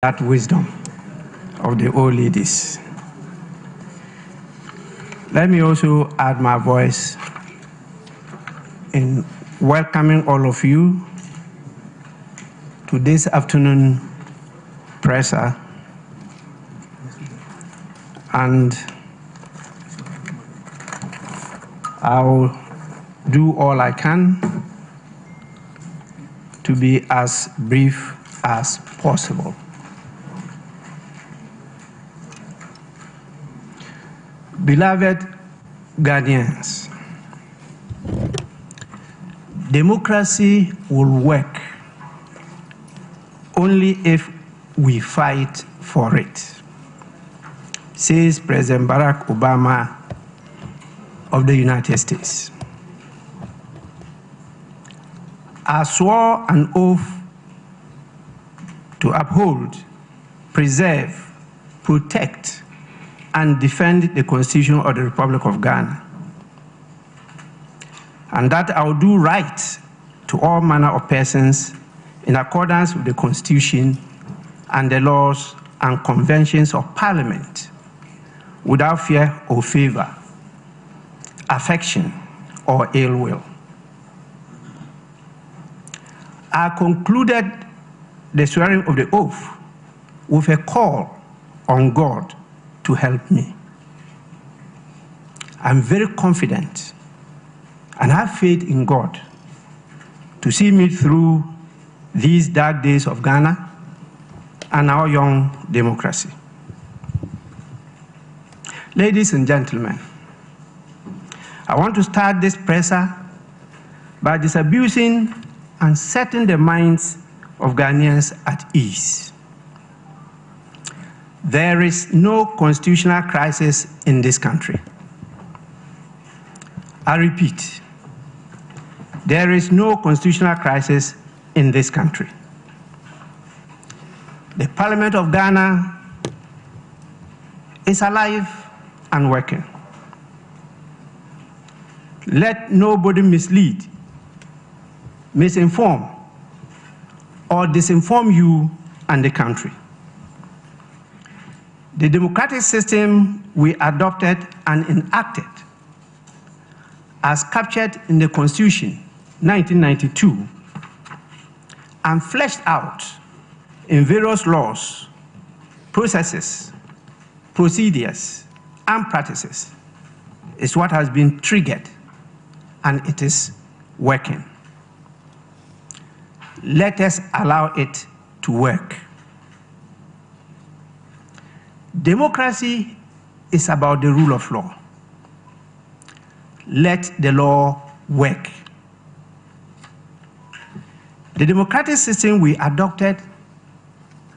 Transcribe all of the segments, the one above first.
that wisdom of the old ladies. Let me also add my voice in welcoming all of you to this afternoon presser, and I'll do all I can to be as brief as possible. Beloved Ghanaians, democracy will work only if we fight for it, says President Barack Obama of the United States. I swore an oath to uphold, preserve, protect, and defend the Constitution of the Republic of Ghana, and that I will do right to all manner of persons in accordance with the Constitution and the laws and conventions of Parliament, without fear or favor, affection, or ill will. I concluded the swearing of the oath with a call on God to help me. I'm very confident and have faith in God to see me through these dark days of Ghana and our young democracy. Ladies and gentlemen, I want to start this presser by disabusing and setting the minds of Ghanaians at ease. There is no constitutional crisis in this country. I repeat, there is no constitutional crisis in this country. The Parliament of Ghana is alive and working. Let nobody mislead, misinform, or disinform you and the country. The democratic system we adopted and enacted, as captured in the Constitution 1992 and fleshed out in various laws, processes, procedures, and practices, is what has been triggered, and it is working. Let us allow it to work. Democracy is about the rule of law. Let the law work. The democratic system we adopted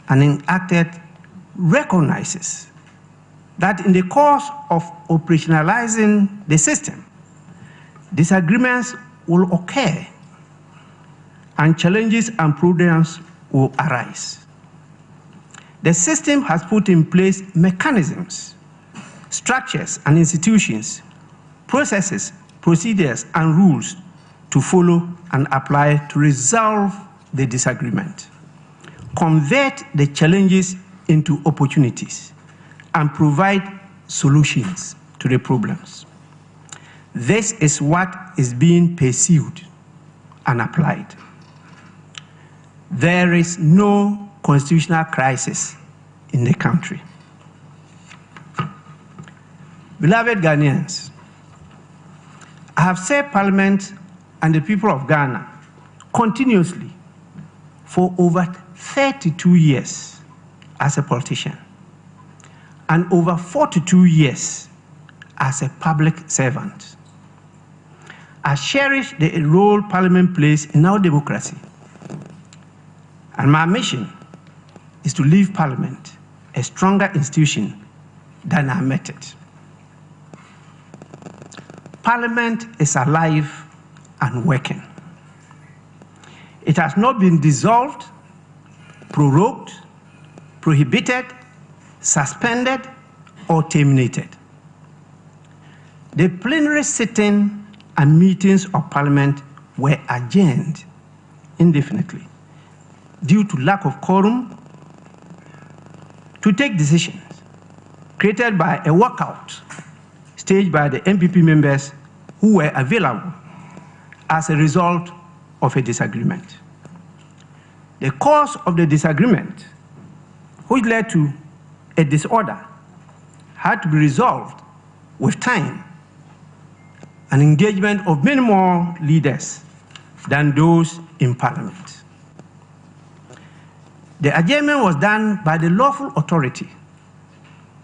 and enacted recognizes that in the course of operationalizing the system, disagreements will occur and challenges and problems will arise. The system has put in place mechanisms, structures and institutions, processes, procedures and rules to follow and apply to resolve the disagreement, convert the challenges into opportunities, and provide solutions to the problems. This is what is being pursued and applied. There is no constitutional crisis in the country. Beloved Ghanaians, I have served Parliament and the people of Ghana continuously for over 32 years as a politician and over 42 years as a public servant. I cherish the role Parliament plays in our democracy, and my mission is to leave Parliament a stronger institution than I met it. Parliament is alive and working. It has not been dissolved, prorogued, prohibited, suspended, or terminated. The plenary sitting and meetings of Parliament were adjourned indefinitely due to lack of quorum to take decisions created by a walkout staged by the MPP members who were available as a result of a disagreement. The cause of the disagreement, which led to a disorder, had to be resolved with time and engagement of many more leaders than those in Parliament. The adjournment was done by the lawful authority,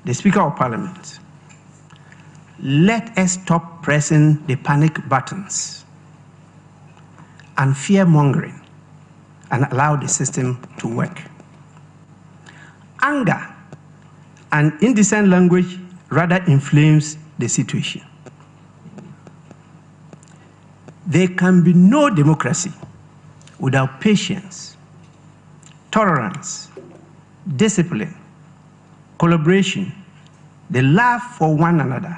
the Speaker of Parliament. Let us stop pressing the panic buttons and fear-mongering and allow the system to work. Anger and indecent language rather inflames the situation. There can be no democracy without patience, tolerance, discipline, collaboration, the love for one another,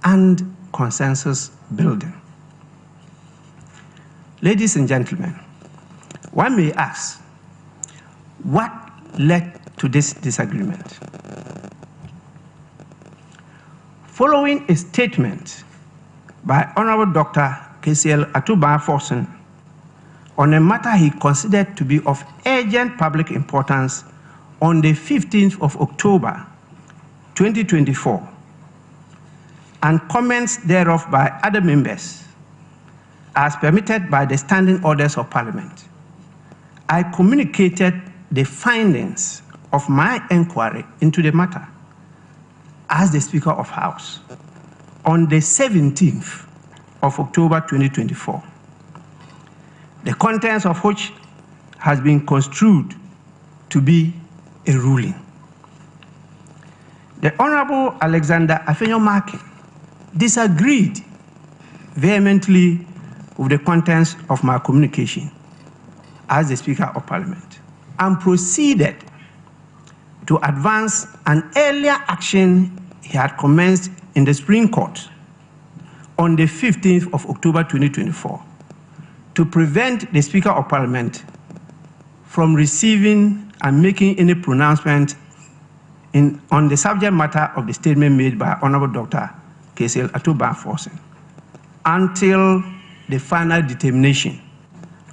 and consensus building. Ladies and gentlemen, one may ask, what led to this disagreement? Following a statement by Honorable Dr. KCL Atuba-Forson on a matter he considered to be of urgent public importance on the 15th of October, 2024, and comments thereof by other members, as permitted by the standing orders of Parliament, I communicated the findings of my inquiry into the matter as the Speaker of House on the 17th of October 2024, the contents of which has been construed to be a ruling. The Honorable Alexander Afenyo-Markin disagreed vehemently with the contents of my communication as the Speaker of Parliament and proceeded to advance an earlier action he had commenced in the Supreme Court on the 15th of October 2024 to prevent the Speaker of Parliament from receiving and making any pronouncement on the subject matter of the statement made by Honorable Dr. KCL Atuba-Forson until the final determination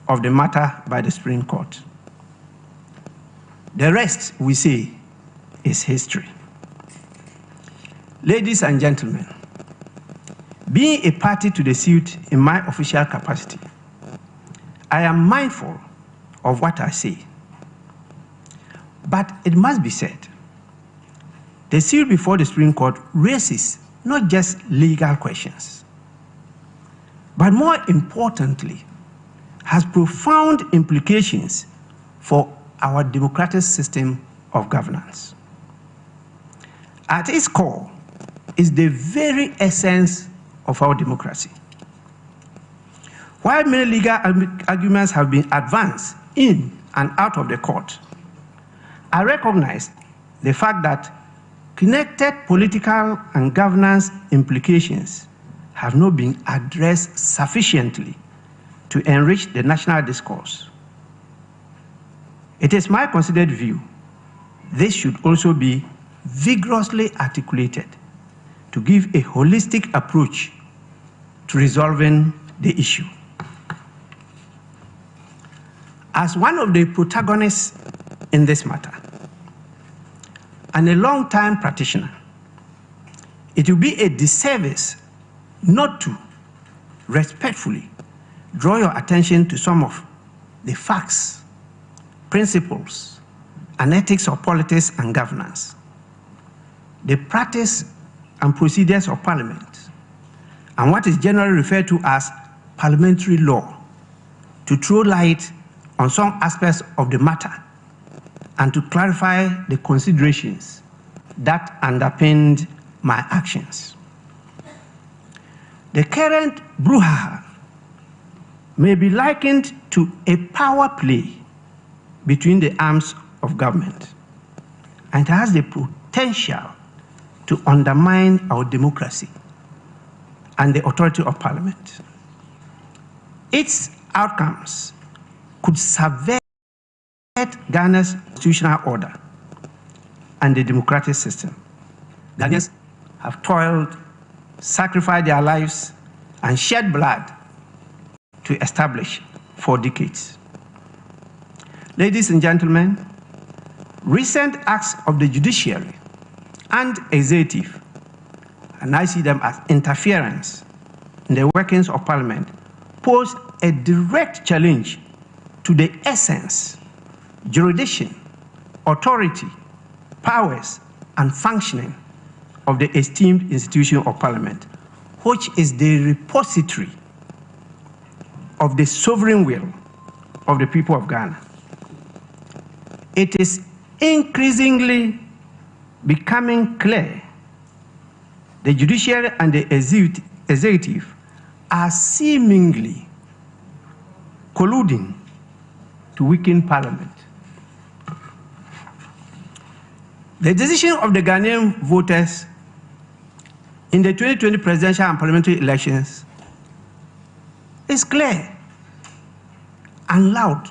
of the matter by the Supreme Court. The rest, we say, is history. Ladies and gentlemen, being a party to the suit in my official capacity, I am mindful of what I say. But it must be said, the suit before the Supreme Court raises not just legal questions, but more importantly, has profound implications for our democratic system of governance. At its core is the very essence of our democracy. While many legal arguments have been advanced in and out of the court, I recognize the fact that connected political and governance implications have not been addressed sufficiently to enrich the national discourse. It is my considered view this should also be vigorously articulated to give a holistic approach to resolving the issue. As one of the protagonists in this matter, and a long-time practitioner, it will be a disservice not to respectfully draw your attention to some of the facts, principles, and ethics of politics and governance, the practice and procedures of Parliament, and what is generally referred to as parliamentary law, to throw light on some aspects of the matter and to clarify the considerations that underpinned my actions. The current brouhaha may be likened to a power play between the arms of government, and has the potential to undermine our democracy and the authority of Parliament. Its outcomes could subvert Ghana's constitutional order and the democratic system. Ghanaians have toiled, sacrificed their lives, and shed blood to establish for decades. Ladies and gentlemen, recent acts of the judiciary and executive, and I see them as interference in the workings of Parliament, pose a direct challenge to the essence, jurisdiction, authority, powers, and functioning of the esteemed institution of Parliament, which is the repository of the sovereign will of the people of Ghana. It is increasingly becoming clear the judiciary and the executive are seemingly colluding to weaken Parliament. The decision of the Ghanaian voters in the 2020 presidential and parliamentary elections is clear and loud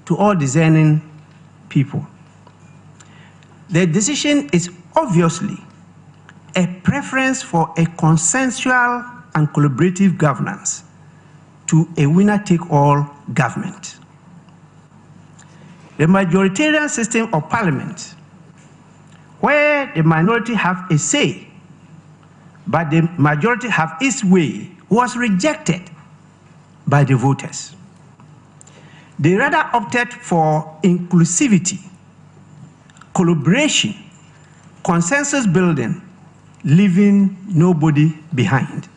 to all discerning people. The decision is obviously a preference for a consensual and collaborative governance to a winner-take-all government. The majoritarian system of Parliament, where the minority have a say, but the majority have its way, was rejected by the voters. They rather opted for inclusivity, collaboration, consensus building, leaving nobody behind.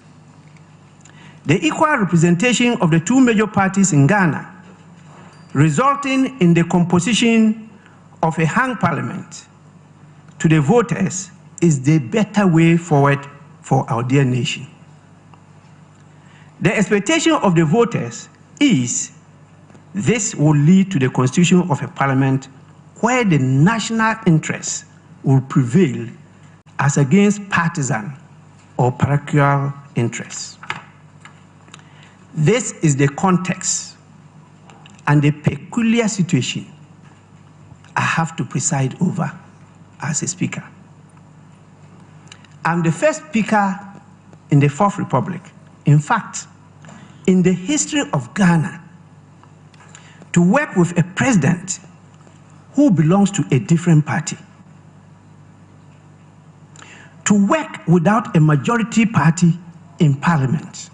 The equal representation of the two major parties in Ghana, resulting in the composition of a hung parliament, to the voters is the better way forward for our dear nation. The expectation of the voters is this will lead to the constitution of a parliament where the national interest will prevail as against partisan or parochial interests. This is the context and the peculiar situation I have to preside over as a speaker. I'm the first speaker in the Fourth Republic, in fact, in the history of Ghana, to work with a president who belongs to a different party, to work without a majority party in Parliament,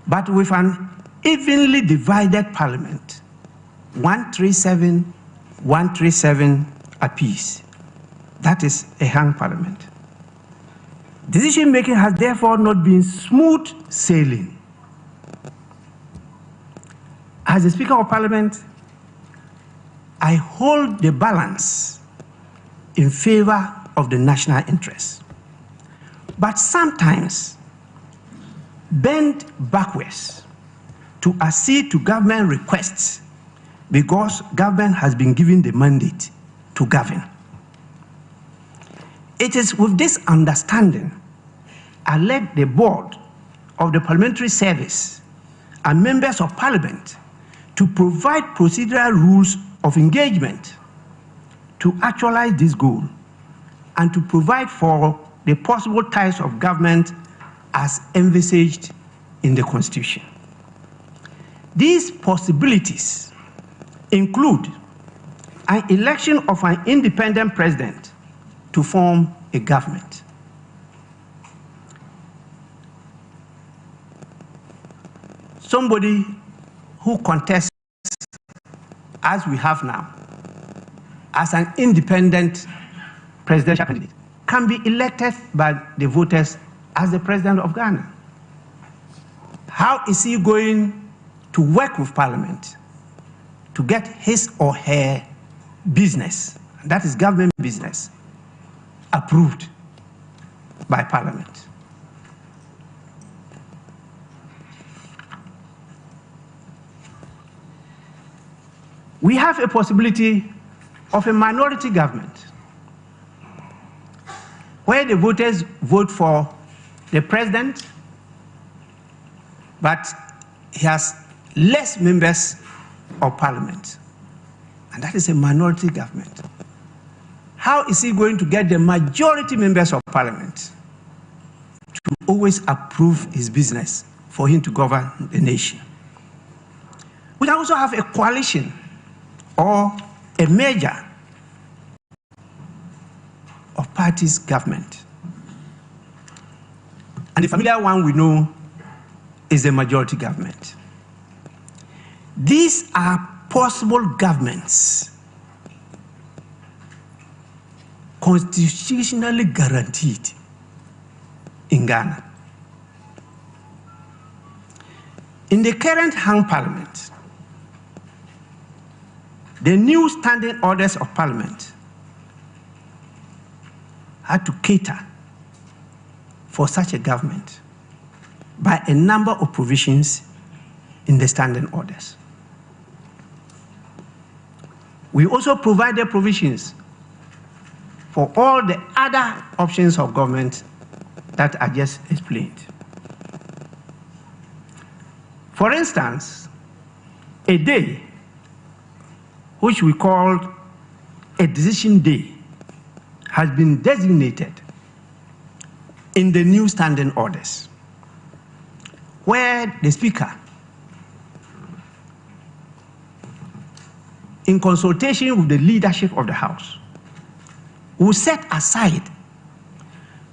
but with an evenly divided Parliament, 137, 137 apiece. That is a hung Parliament. Decision-making has therefore not been smooth sailing. As the Speaker of Parliament, I hold the balance in favor of the national interest, but sometimes bend backwards to accede to government requests because government has been given the mandate to govern. It is with this understanding I led the board of the Parliamentary Service and members of Parliament to provide procedural rules of engagement to actualize this goal and to provide for the possible types of government as envisaged in the Constitution. These possibilities include an election of an independent president to form a government, somebody who contests, as we have now, as an independent presidential candidate, can be elected by the voters as the president of Ghana. How is he going to work with Parliament to get his or her business, that is government business, approved by Parliament? We have a possibility of a minority government where the voters vote for the president, but he has less members of Parliament, and that is a minority government. how is he going to get the majority members of parliament to always approve his business for him to govern the nation? We can also have a coalition or a merger of parties government. And the familiar one we know is the majority government. These are possible governments constitutionally guaranteed in Ghana. In the current hung parliament, the new standing orders of parliament had to cater for such a government by a number of provisions in the standing orders. We also provided provisions for all the other options of government that I just explained. For instance, a day which we called a decision day has been designated in the new standing orders, where the Speaker, in consultation with the leadership of the House, will set aside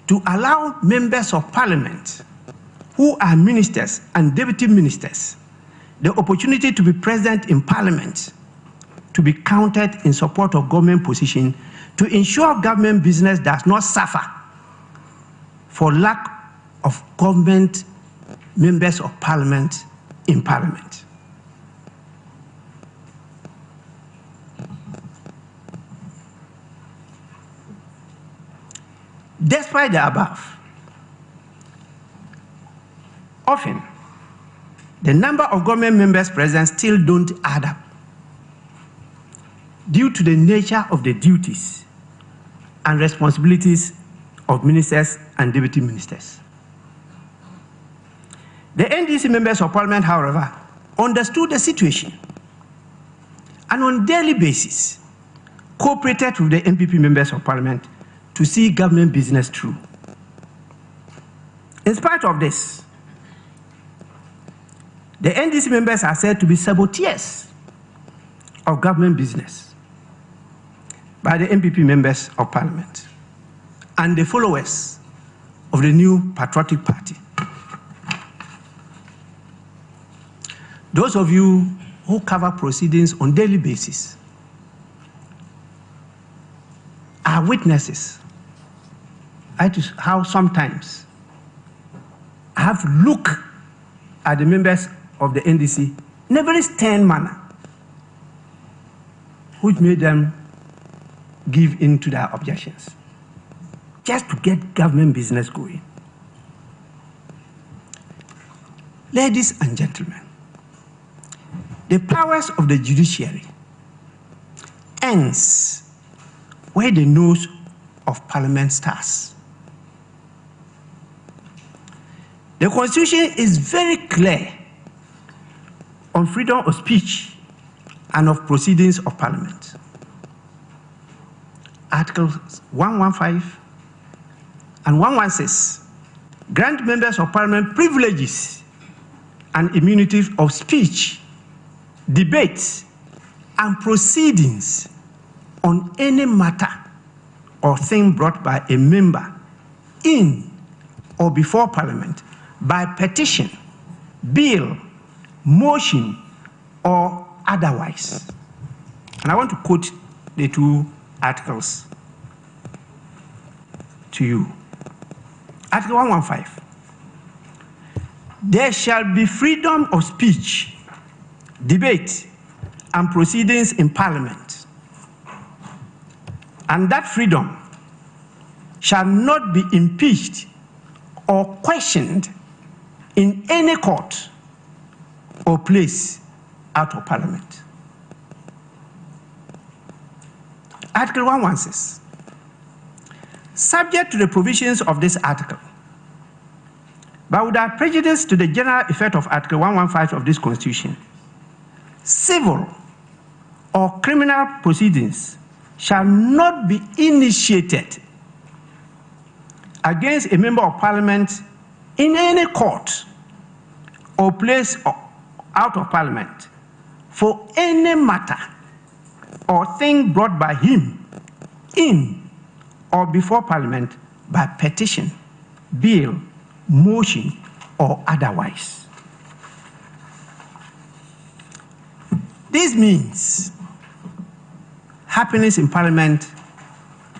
to allow members of parliament who are ministers and deputy ministers the opportunity to be present in parliament to be counted in support of government position to ensure government business does not suffer for lack of government members of parliament in parliament. Despite the above, often the number of government members present still don't add up due to the nature of the duties and responsibilities of ministers and deputy ministers. The NDC members of parliament, however, understood the situation and on a daily basis cooperated with the MPP members of parliament to see government business through. In spite of this, the NDC members are said to be saboteurs of government business by the MPP members of parliament and the followers of the new patriotic party. Those of you who cover proceedings on a daily basis are witnesses as to how sometimes I have to look at the members of the NDC in a very stern manner, which made them give in to their objections, just to get government business going. Ladies and gentlemen, the powers of the judiciary ends where the nose of parliament starts. The Constitution is very clear on freedom of speech and of proceedings of parliament. Articles 115 and 116 grant members of parliament privileges and immunities of speech, debates, and proceedings on any matter or thing brought by a member in or before parliament by petition, bill, motion, or otherwise. And I want to quote the two articles to you. Article 115. There shall be freedom of speech, debate, and proceedings in parliament, and that freedom shall not be impeached or questioned in any court or place out of parliament. Article 116. Subject to the provisions of this article, but without prejudice to the general effect of Article 115 of this Constitution, civil or criminal proceedings shall not be initiated against a member of parliament in any court or place out of parliament for any matter or thing brought by him in or before parliament by petition, bill, motion, or otherwise. This means happenings in parliament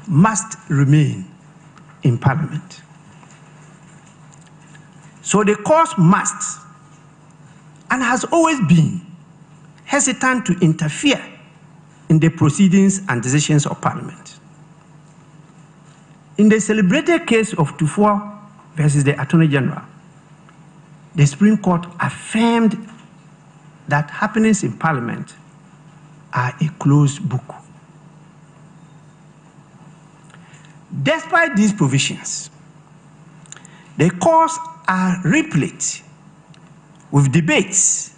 must remain in parliament. So the court must and has always been hesitant to interfere in the proceedings and decisions of parliament. In the celebrated case of Tufuor versus the Attorney General, the Supreme Court affirmed that happenings in parliament are a closed book. Despite these provisions, the courts are replete with debates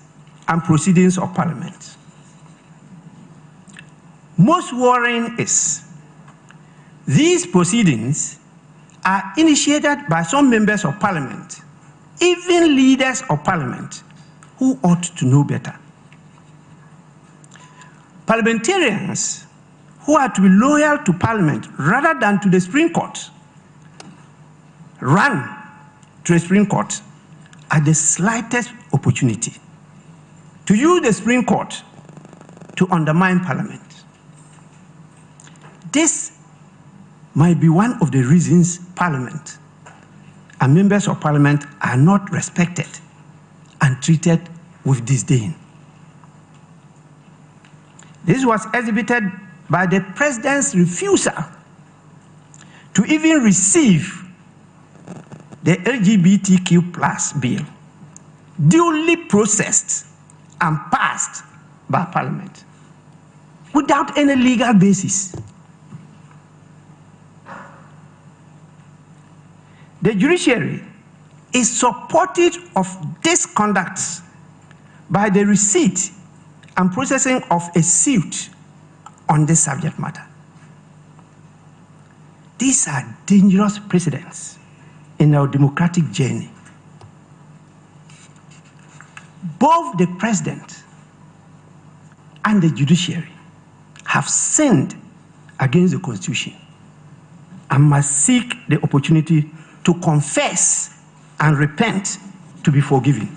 and proceedings of parliament. Most worrying is these proceedings are initiated by some members of parliament, even leaders of parliament, who ought to know better. Parliamentarians who are to be loyal to parliament rather than to the Supreme Court run to the Supreme Court at the slightest opportunity to use the Supreme Court to undermine parliament. This might be one of the reasons parliament and members of parliament are not respected and treated with disdain. This was exhibited by the president's refusal to even receive the LGBTQ+ bill, duly processed and passed by parliament without any legal basis. The judiciary is supportive of this conduct by the receipt and processing of a suit on this subject matter. These are dangerous precedents in our democratic journey. Both the president and the judiciary have sinned against the Constitution and must seek the opportunity to confess and repent to be forgiven.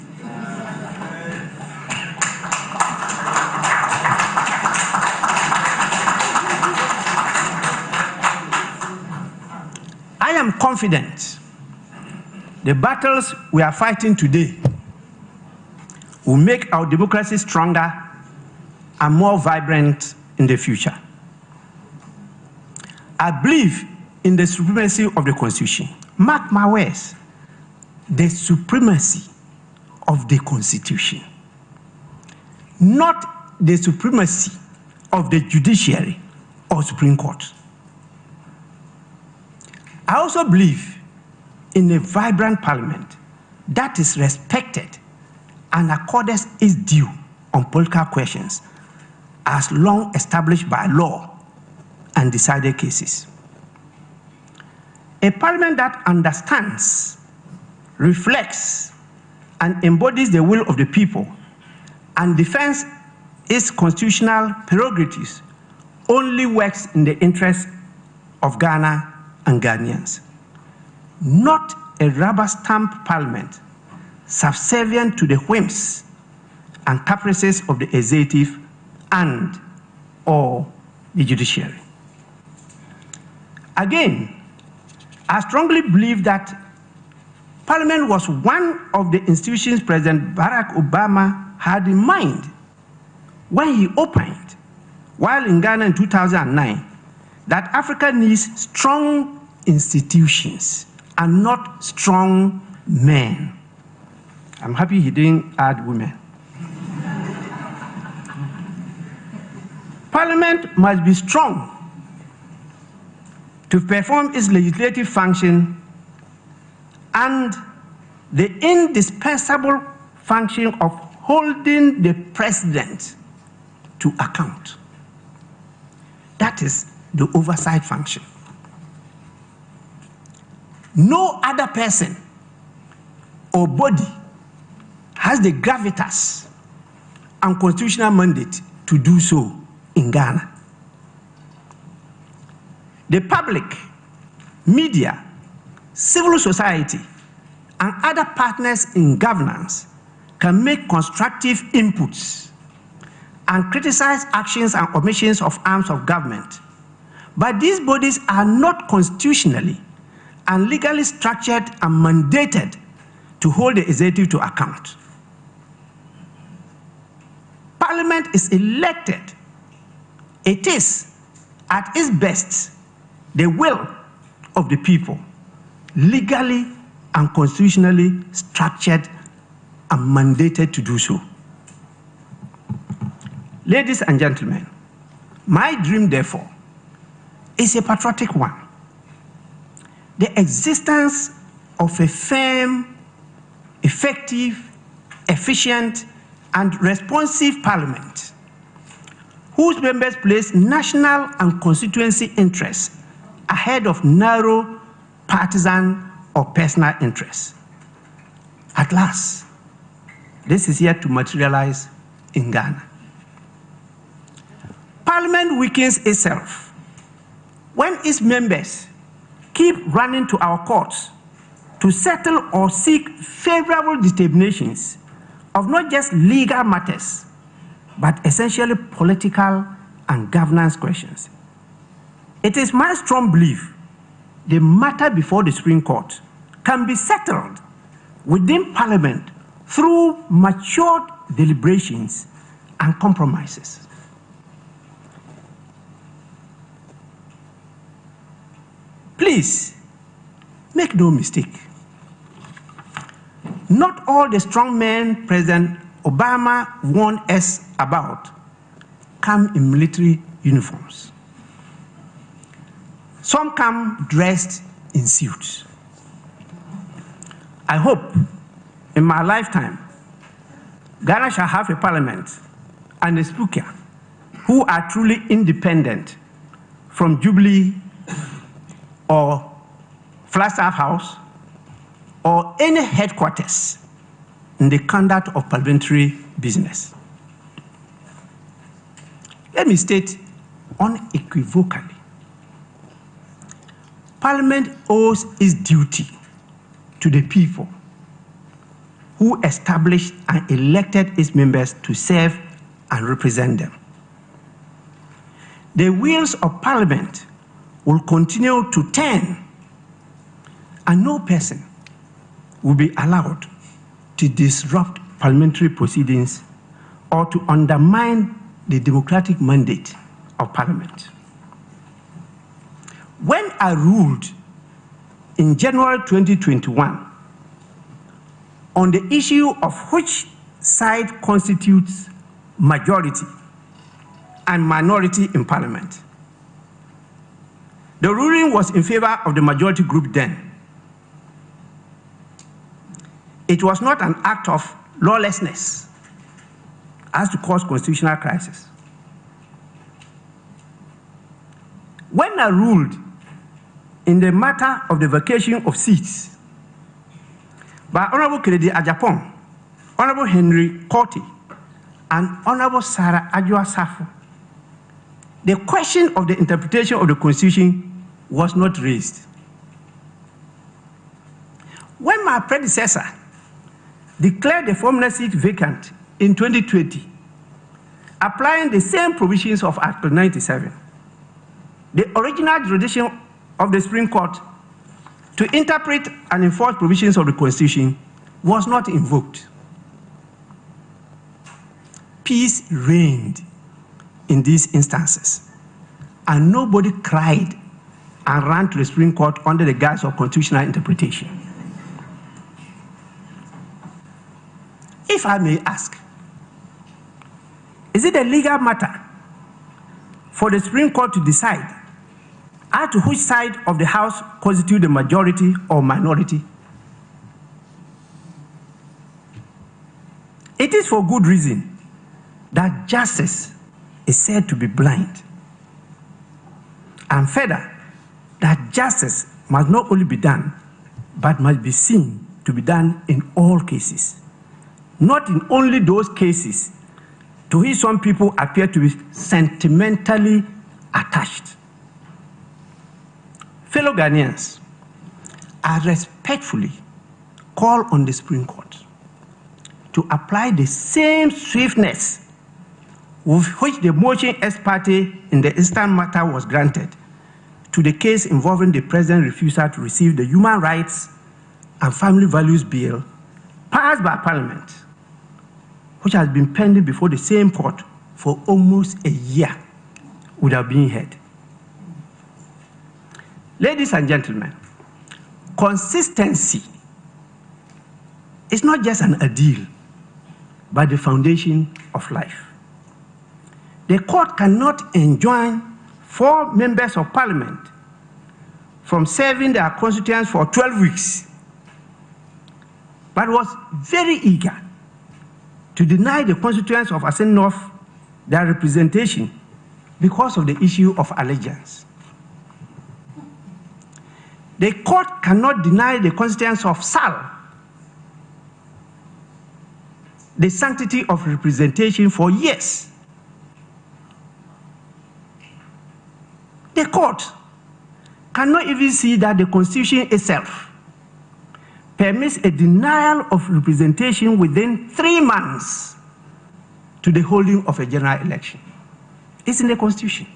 I am confident the battles we are fighting today will make our democracy stronger and more vibrant in the future. I believe in the supremacy of the Constitution. Mark my words, the supremacy of the Constitution, not the supremacy of the judiciary or Supreme Court. I also believe in a vibrant parliament that is respected and accorded its due on political questions as long established by law and decided cases. A parliament that understands, reflects, and embodies the will of the people and defends its constitutional prerogatives only works in the interest of Ghana and Ghanaians, not a rubber stamp parliament subservient to the whims and caprices of the executive and or the judiciary. Again, I strongly believe that Parliament was one of the institutions President Barack Obama had in mind when he opined, while in Ghana in 2009, that Africa needs strong institutions and not strong men. I'm happy he didn't add women. Parliament must be strong to perform its legislative function and the indispensable function of holding the president to account. That is the oversight function. No other person or body has the gravitas and constitutional mandate to do so in Ghana. The public, media, civil society, and other partners in governance can make constructive inputs and criticize actions and omissions of arms of government. But these bodies are not constitutionally and legally structured and mandated to hold the executive to account. Parliament is elected. It is, at its best, the will of the people, legally and constitutionally structured and mandated to do so. Ladies and gentlemen, my dream, therefore, is a patriotic one. The existence of a firm, effective, efficient, and responsive parliament whose members place national and constituency interests ahead of narrow partisan or personal interests. At last, this is yet to materialize in Ghana. Parliament weakens itself when its members keep running to our courts to settle or seek favorable determinations of not just legal matters, but essentially political and governance questions. It is my strong belief the matter before the Supreme Court can be settled within Parliament through matured deliberations and compromises. Please, make no mistake. Not all the strong men President Obama warned us about come in military uniforms. Some come dressed in suits. I hope in my lifetime, Ghana shall have a parliament and a speaker who are truly independent from Jubilee or Flagstaff House or any headquarters in the conduct of parliamentary business. Let me state unequivocally, Parliament owes its duty to the people who established and elected its members to serve and represent them. The wheels of Parliament will continue to turn, and no person will be allowed to disrupt parliamentary proceedings or to undermine the democratic mandate of Parliament. When I ruled in January 2021 on the issue of which side constitutes majority and minority in Parliament, the ruling was in favor of the majority group then. It was not an act of lawlessness as to cause constitutional crisis. When I ruled in the matter of the vacation of seats by Honorable Kennedy Ajapong, Honorable Henry Korte, and Honorable Sarah Adjoa Safo, the question of the interpretation of the Constitution was not raised. When my predecessor declared the former seat vacant in 2020, applying the same provisions of Article 97, the original jurisdiction of the Supreme Court to interpret and enforce provisions of the Constitution was not invoked. Peace reigned in these instances, and nobody cried and ran to the Supreme Court under the guise of constitutional interpretation. If I may ask, is it a legal matter for the Supreme Court to decide as to which side of the House constitutes the majority or minority? It is for good reason that justice is said to be blind. And further, that justice must not only be done, but must be seen to be done in all cases, not in only those cases to which some people appear to be sentimentally attached. Fellow Ghanaians, I respectfully call on the Supreme Court to apply the same swiftness with which the motion ex parte in the instant matter was granted to the case involving the president's refusal to receive the Human Rights and Family Values Bill passed by Parliament, which has been pending before the same court for almost a year without being heard. Ladies and gentlemen, consistency is not just an ideal, but the foundation of life. The court cannot enjoin 4 members of Parliament from serving their constituents for 12 weeks, but was very eager to deny the constituents of Assin North their representation because of the issue of allegiance. The court cannot deny the constituents of Sal the sanctity of representation for years. The court cannot even see that the Constitution itself permits a denial of representation within 3 months to the holding of a general election. It's in the Constitution.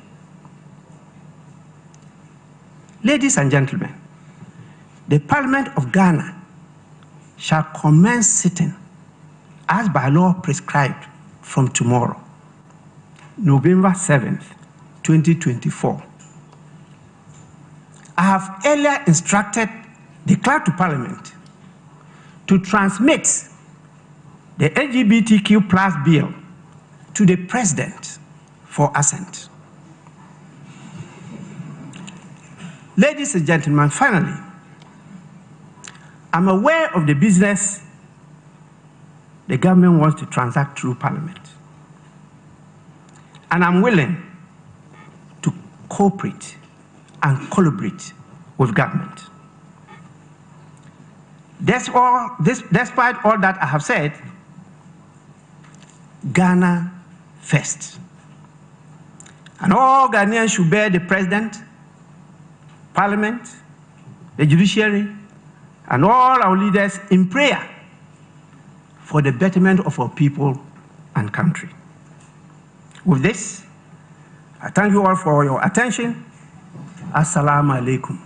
Ladies and gentlemen, the Parliament of Ghana shall commence sitting as by law prescribed from tomorrow, November 7th, 2024. I have earlier instructed the clerk to Parliament to transmit the LGBTQ+ bill to the President for assent. Ladies and gentlemen, finally, I'm aware of the business the government wants to transact through Parliament, and I'm willing to cooperate and collaborate with government. Despite all that I have said, Ghana first. And all Ghanaians should bear the President, Parliament, the judiciary, and all our leaders in prayer for the betterment of our people and country. With this, I thank you all for your attention. Assalamu alaikum.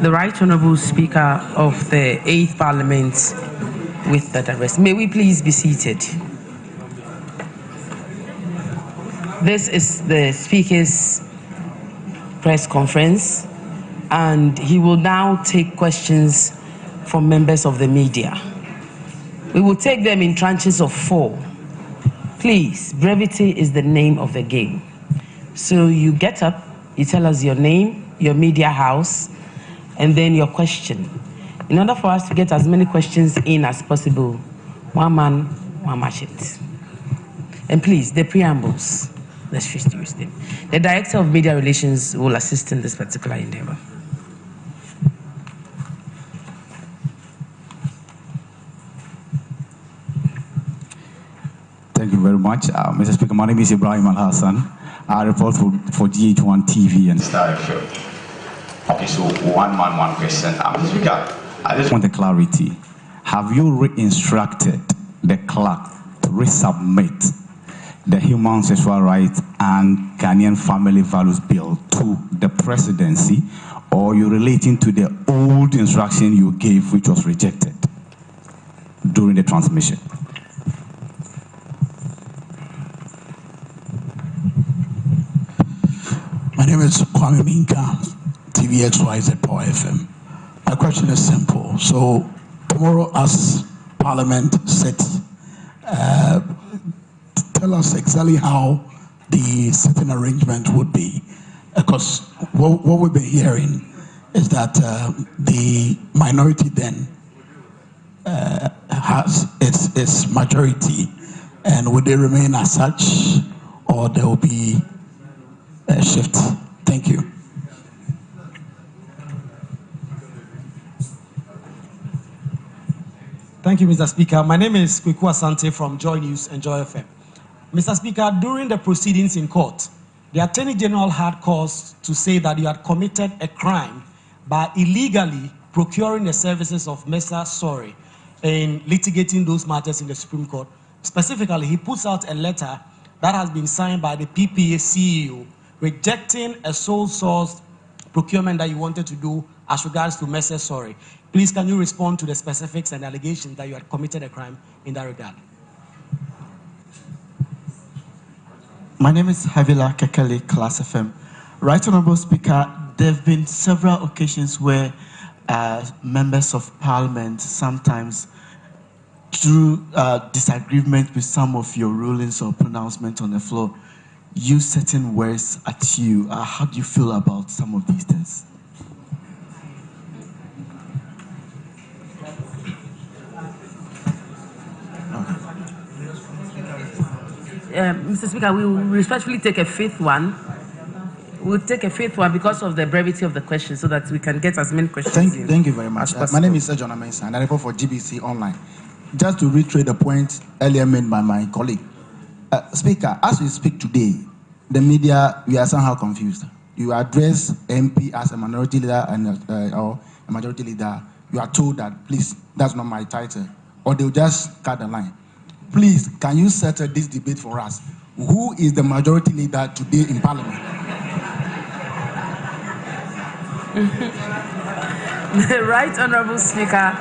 The Right Honourable Speaker of the 8th Parliament with that address. May we please be seated. This is the Speaker's press conference, and he will now take questions from members of the media. We will take them in tranches of 4. Please, brevity is the name of the game. So you get up, you tell us your name, your media house, and then your question. In order for us to get as many questions in as possible, one man, one machete. And please, the preambles, let's just use them. The Director of Media Relations will assist in this particular endeavor. Thank you very much. Mr. Speaker, my name is Ibrahim Al-Hassan. I report for GH1 TV and Star Show. Okay, so one man, one question. Mr. Speaker, I just want a clarity. Have you re-instructed the clerk to resubmit the Human Sexual Rights and Ghanaian Family Values Bill to the presidency, or you relating to the old instruction you gave, which was rejected during the transmission? My name is Kwame Minka, TVXYZ Power FM. My question is simple. So tomorrow, as Parliament sits, tell us exactly how the sitting arrangement would be, because what we've been hearing is that the minority then has its majority, and would they remain as such, or there will be a shift? Thank you. Thank you, Mr. Speaker. My name is Kweku Asante from Joy News and Joy FM. Mr. Speaker, during the proceedings in court, the Attorney General had cause to say that you had committed a crime by illegally procuring the services of Mr. Sori in litigating those matters in the Supreme Court. Specifically, he puts out a letter that has been signed by the PPA CEO rejecting a sole source procurement that you wanted to do as regards to Mr. Sori. Please, can you respond to the specifics and allegations that you had committed a crime in that regard? My name is Havila Kekele, Class FM. Right Honorable Speaker, there have been several occasions where members of Parliament sometimes, through disagreement with some of your rulings or pronouncements on the floor, use certain words at you. How do you feel about some of these things? Mr. Speaker, we will respectfully take a fifth one. We'll take a fifth one because of the brevity of the question, so that we can get as many questions in. Thank you very much. My name is John Amensa, and I report for GBC Online. Just to reiterate the point earlier made by my colleague. Speaker, as we speak today, the media, we are somehow confused. You address MP as a minority leader or a majority leader. You are told that, please, that's not my title. Or they'll just cut the line. Please, can you settle this debate for us? Who is the majority leader today in Parliament? The Right Honourable Speaker.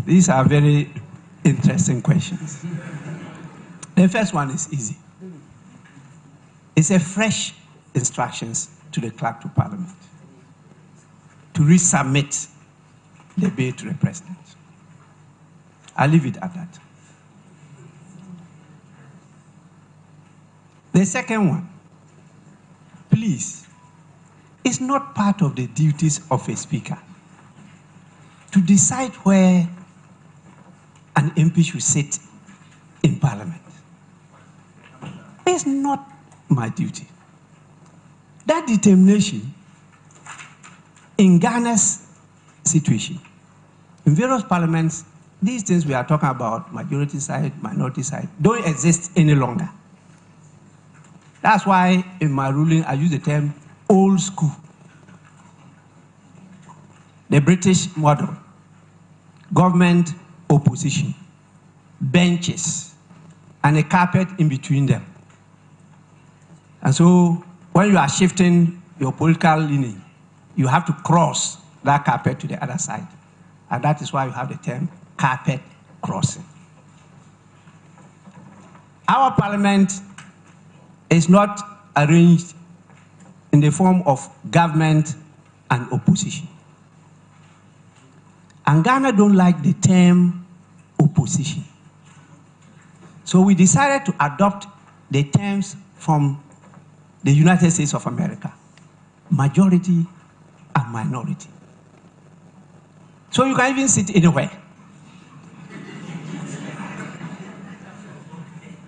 These are very interesting questions. The first one is easy. It's a fresh instructions to the clerk to Parliament to resubmit the bill to the President. I'll leave it at that. The second one, please, it's not part of the duties of a speaker to decide where an MP should sit in Parliament. It's not my duty. That determination in Ghana's situation, in various parliaments, these things we are talking about, majority side, minority side, don't exist any longer. That's why in my ruling I use the term old school. The British model, government, opposition, benches, and a carpet in between them. And so when you are shifting your political leaning, you have to cross that carpet to the other side. And that is why you have the term carpet crossing. Our parliament is not arranged in the form of government and opposition. And Ghana don't like the term opposition. So we decided to adopt the terms from the United States of America, majority and minority. So you can even sit anywhere.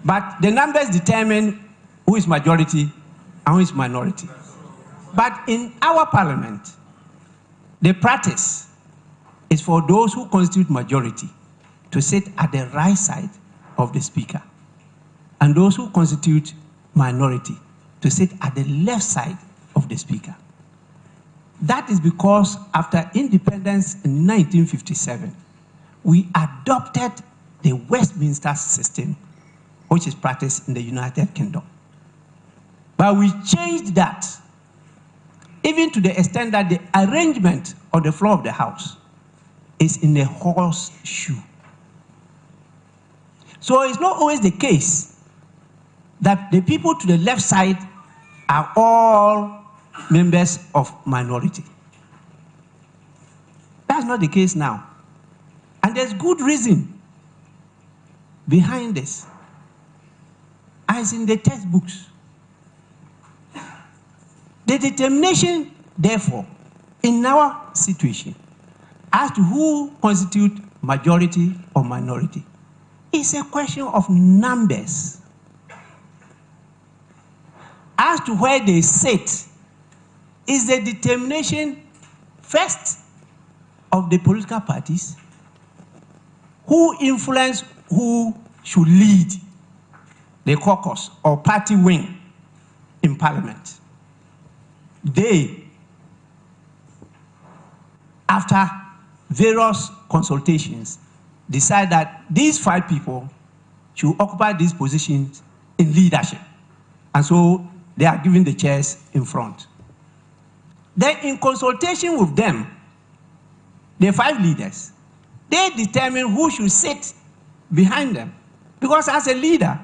But the numbers determine who is majority and who is minority. But in our parliament, the practice is for those who constitute majority to sit at the right side of the speaker, and those who constitute minority to sit at the left side of the speaker. That is because after independence in 1957, we adopted the Westminster system, which is practiced in the United Kingdom. But we changed that, even to the extent that the arrangement on the floor of the House is in a horseshoe. So it's not always the case that the people to the left side are all members of minority. That's That's not the case now. And there's good reason behind this. As in the textbooks. The determination, therefore, in our situation, as to who constitute majority or minority, is a question of numbers. As to where they sit, is the determination first of the political parties who influence who should lead the caucus or party wing in parliament. They, after various consultations, decide that these 5 people should occupy these positions in leadership. And so they are given the chairs in front. Then in consultation with them, the 5 leaders, they determine who should sit behind them. Because as a leader,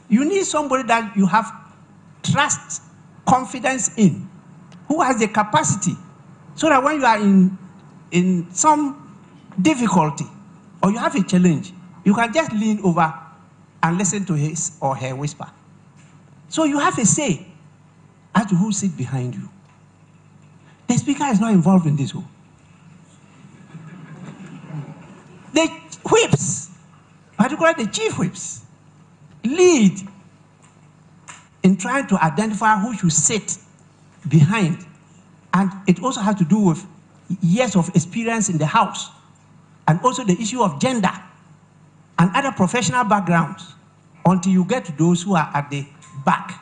you need somebody that you have trust, confidence in, who has the capacity, so that when you are in some difficulty or you have a challenge, you can just lean over and listen to his or her whisper. So you have a say as to who sits behind you. The speaker is not involved in this. The whips, particularly the chief whips, lead in trying to identify who should sit behind. And it also has to do with years of experience in the House, and also the issue of gender and other professional backgrounds, until you get to those who are at the back.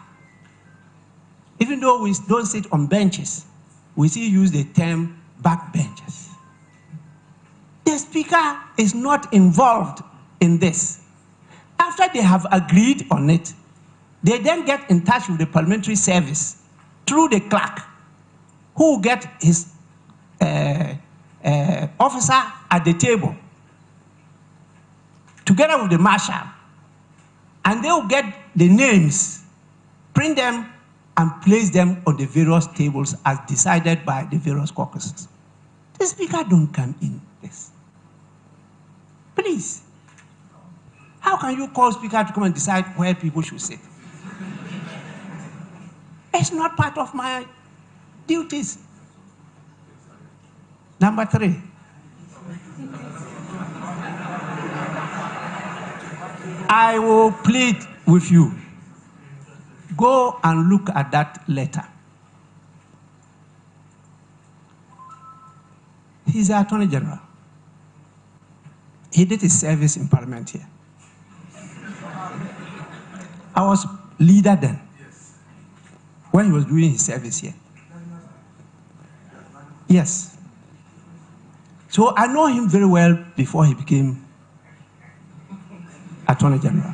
Even though we don't sit on benches, we still use the term back benches. The speaker is not involved in this. After they have agreed on it, they then get in touch with the parliamentary service through the clerk, who will get his officer at the table, together with the marshal, and they will get the names, print them, and place them on the various tables as decided by the various caucuses. The speaker don't come in this. Please. How can you call speaker to come and decide where people should sit? It's not part of my duties. Number 3. I will plead with you. Go and look at that letter. He's the Attorney General. He did his service in Parliament here. I was leader then, when he was doing his service here. Yes. So I know him very well before he became Attorney General.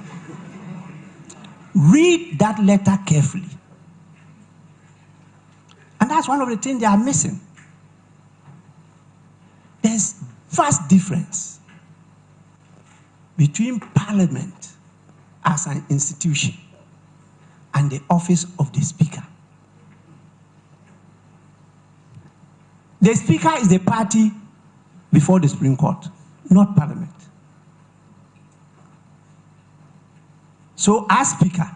Read that letter carefully. And that's one of the things they are missing. There's vast difference between Parliament as an institution and the office of the Speaker. The Speaker is the party before the Supreme Court, not Parliament. So as Speaker,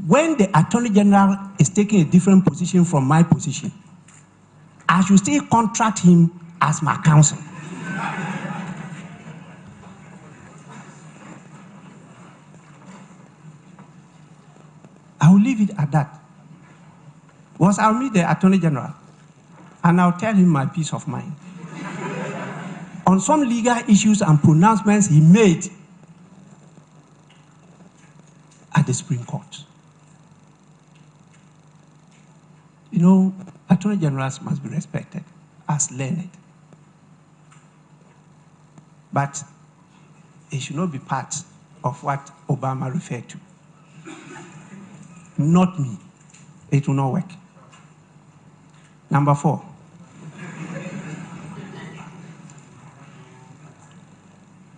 when the Attorney General is taking a different position from my position, I should still contract him as my counsel. I will leave it at that. Once I'll meet the Attorney General and I'll tell him my peace of mind on some legal issues and pronouncements he made at the Supreme Court. You know, Attorney Generals must be respected as learned. But it should not be part of what Obama referred to. Not me. It will not work. Number 4.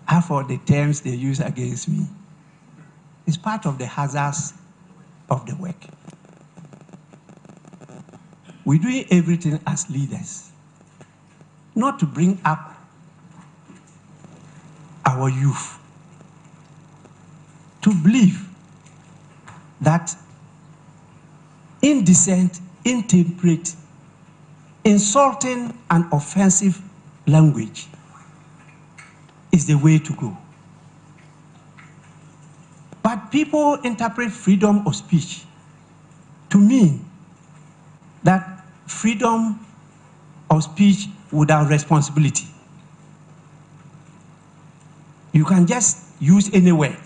As for the terms they use against me, it's part of the hazards of the work. We're doing everything as leaders. not to bring up our youth to believe that indecent, intemperate, insulting, and offensive language is the way to go. But people interpret freedom of speech to mean that freedom of speech without responsibility. You can just use any word.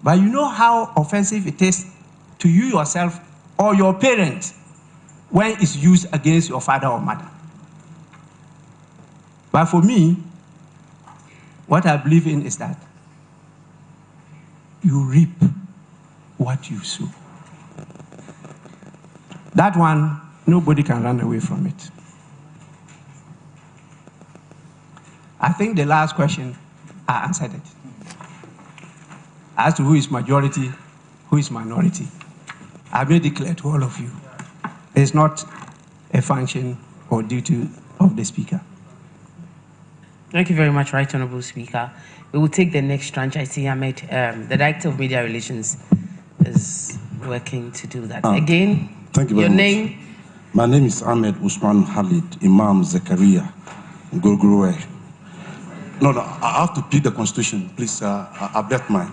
But you know how offensive it is to you yourself or your parent when it's used against your father or mother. But for me, what I believe in is that you reap what you sow. That one, nobody can run away from it. I think the last question, I answered it. As to who is majority, who is minority, I made it clear to all of you. It's not a function or duty of the Speaker. Thank you very much, Right Honourable Speaker. We will take the next tranche. I see Ahmed, the Director of Media Relations, is working to do that. Again, thank you very your much. name? My name is Ahmed Usman Khalid, Imam Zakaria, Gurguruwe. No, I have to pick the Constitution, please. I bet mine.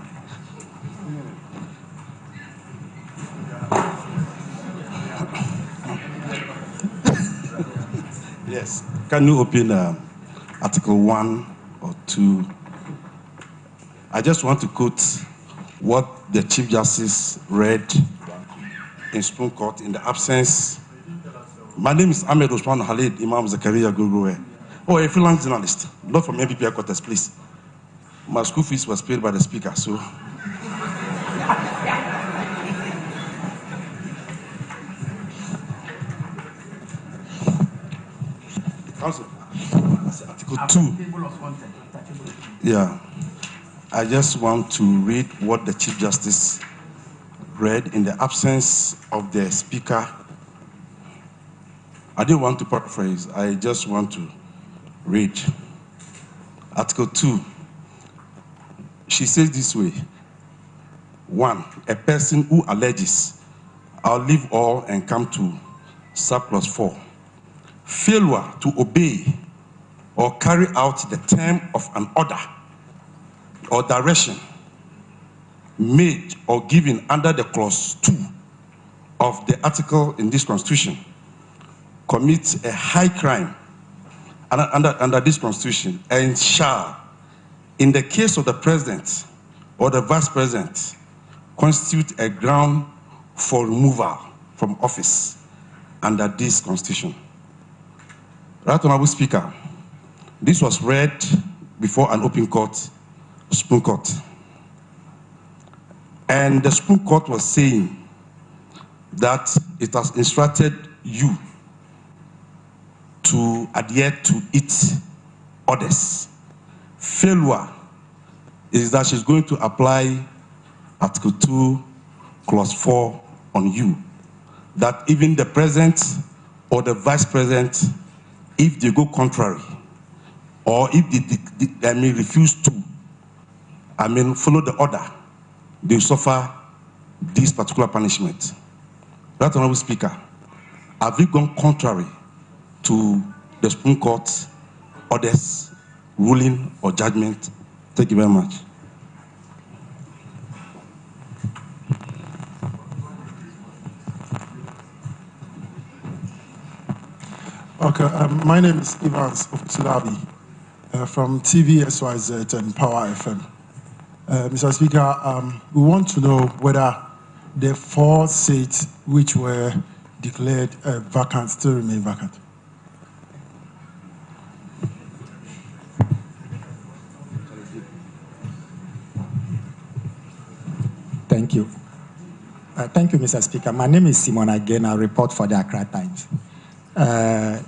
Yes. Can you open Article 1 or 2? I just want to quote what the Chief Justice read in Supreme Court in the absence. My name is Ahmed Usman Khalid, Imam Zakaria Gurguruwe. Oh, a freelance journalist, not from MPP headquarters, please. My school fees was paid by the Speaker, so. Council, Article 2. Yeah. I just want to read what the Chief Justice read in the absence of the Speaker. I didn't want to paraphrase, I just want to read. Article 2. She says this way. 1. A person who alleges, I'll leave all and come to surplus 4. Failure to obey or carry out the term of an order or direction made or given under the clause 2 of the article in this Constitution commits a high crime under this Constitution and shall, in the case of the President or the Vice President, constitute a ground for removal from office under this Constitution. Right Honourable Speaker, this was read before an open court, Supreme Court. And the Supreme Court was saying that it has instructed you to adhere to its orders. Failure is that she's going to apply Article 2, Clause 4 on you. That even the President or the Vice President, if they go contrary, or if they refuse to, follow the order, they suffer this particular punishment. Right Honourable Speaker, have you gone contrary to the Supreme Court orders, ruling, or judgment? Thank you very much. Okay, my name is Evans Ofusulabi from TV SYZ and Power FM. Mr. Speaker, we want to know whether the 4 seats which were declared vacant still remain vacant. Thank you. Thank you, Mr. Speaker. My name is Simon again. I report for the Accra Times.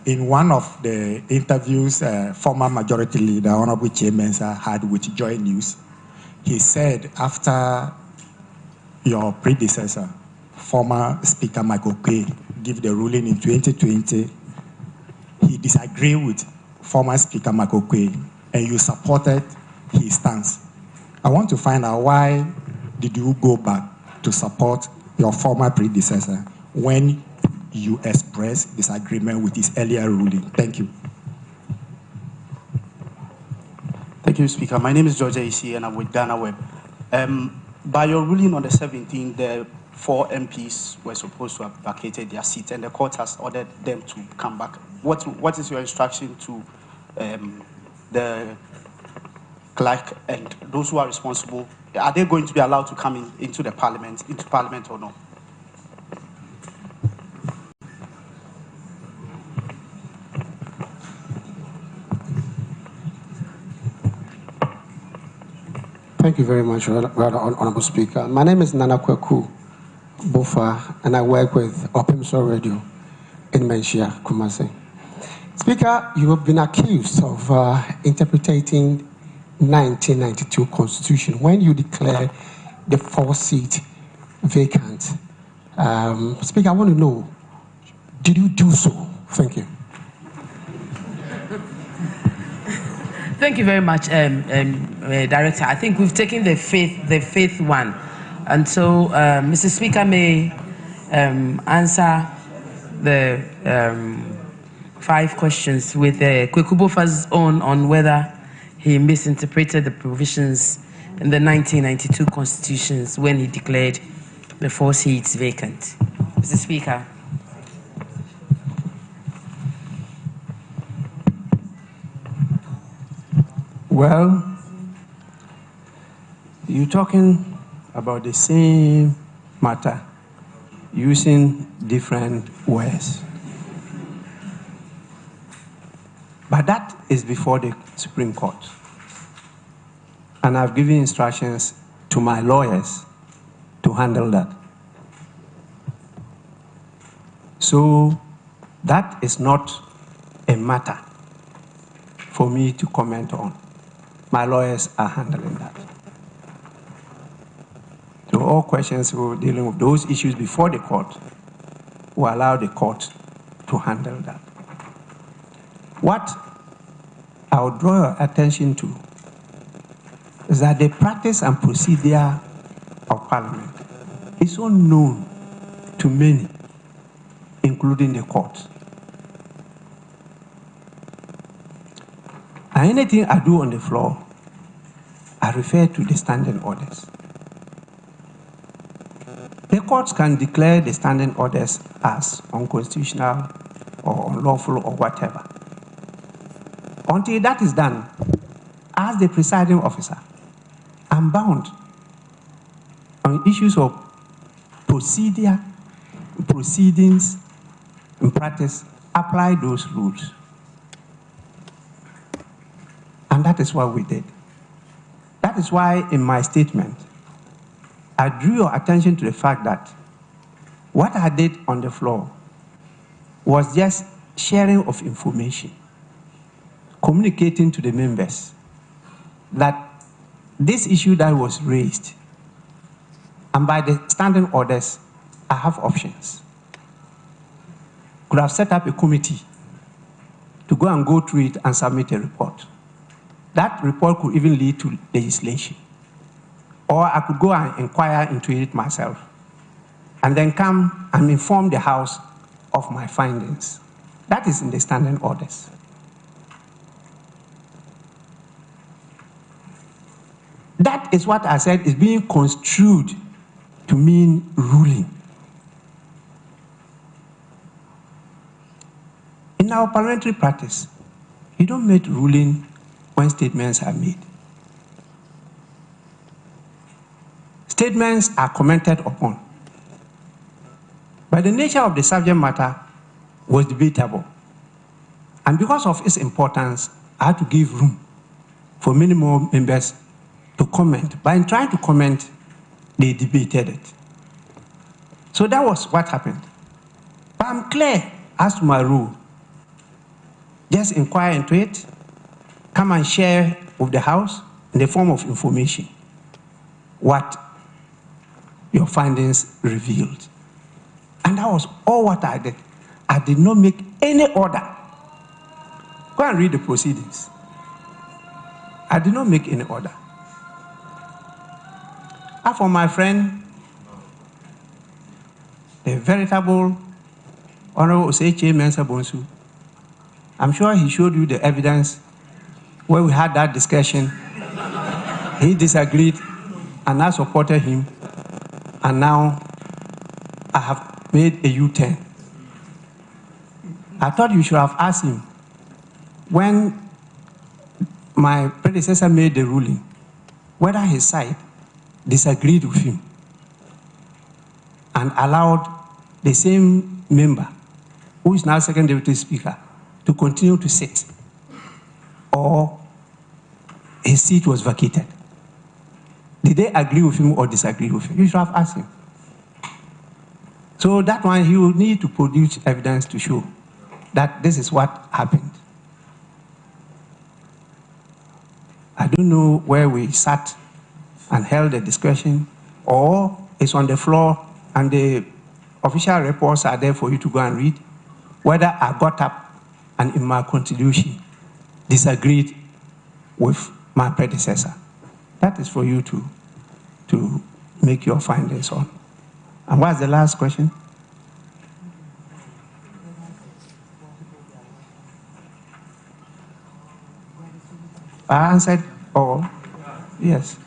In one of the interviews, former Majority Leader, Honorable Chairman, had with Joy News, he said after your predecessor, former Speaker Michael Kay, gave the ruling in 2020, he disagree with former Speaker Makokwe and you supported his stance. I want to find out why did you go back to support your former predecessor when you expressed disagreement with his earlier ruling? Thank you. Thank you, Speaker. My name is George A.C. and I'm with Ghana Web. By your ruling on the 17th, the 4 MPs were supposed to have vacated their seat, and the court has ordered them to come back. What is your instruction to the clerk and those who are responsible? Are they going to be allowed to come into Parliament or not? Thank you very much, Rather Honorable Speaker. My name is Nana Kweku Bofa, and I work with Opimso Radio in Menchia, Kumasi. Speaker, you have been accused of interpreting 1992 Constitution when you declare the 4th seat vacant. Speaker, I want to know, did you do so? Thank you. Thank you very much, Director. I think we've taken the fifth one. And so, Mr. Speaker may answer the 5 questions with Kweku Bofa's own on whether he misinterpreted the provisions in the 1992 constitutions when he declared the 4 seats vacant. Mr. Speaker. Well, you're talking about the same matter using different words. But that is before the Supreme Court. And I've given instructions to my lawyers to handle that. So that is not a matter for me to comment on. My lawyers are handling that. So all questions we're dealing with those issues before the court will allow the court to handle that. What I would draw your attention to is that the practice and procedure of Parliament is unknown to many, including the court. And anything I do on the floor, I refer to the standing orders. The courts can declare the standing orders as unconstitutional or unlawful or whatever. Until that is done, as the presiding officer, I'm bound on issues of procedure, proceedings, and practice, apply those rules. And that is what we did. That is why in my statement, I drew your attention to the fact that what I did on the floor was just sharing of information, communicating to the members that this issue that was raised, and by the standing orders, I have options. Could have set up a committee to go through it and submit a report. That report could even lead to legislation. Or I could go and inquire into it myself and then come and inform the House of my findings. That is in the standing orders. That is what I said is being construed to mean ruling. In our parliamentary practice, you don't make ruling when statements are made. Statements are commented upon. But the nature of the subject matter was debatable. And because of its importance, I had to give room for many more members to comment. But in trying to comment, they debated it. So that was what happened. But I'm clear as to my rule. Just inquire into it, come and share with the House in the form of information what your findings revealed. And that was all what I did. I did not make any order Go and read the proceedings. I did not make any order. And for my friend, the veritable Honorable Oseche Mensah Bonsu, I'm sure he showed you the evidence where we had that discussion. He disagreed, and I supported him, and now I have made a U-turn. I thought you should have asked him when my predecessor made the ruling, whether his side disagreed with him and allowed the same member, who is now second deputy speaker, to continue to sit, or his seat was vacated. Did they agree with him or disagree with him? You should have asked him. So that one, he will need to produce evidence to show that this is what happened. I don't know where we sat and held a discussion, or it's on the floor and the official reports are there for you to go and read, whether I got up and in my contribution disagreed with my predecessor. That is for you to make your findings on. And what's the last question? I answered all. Yes.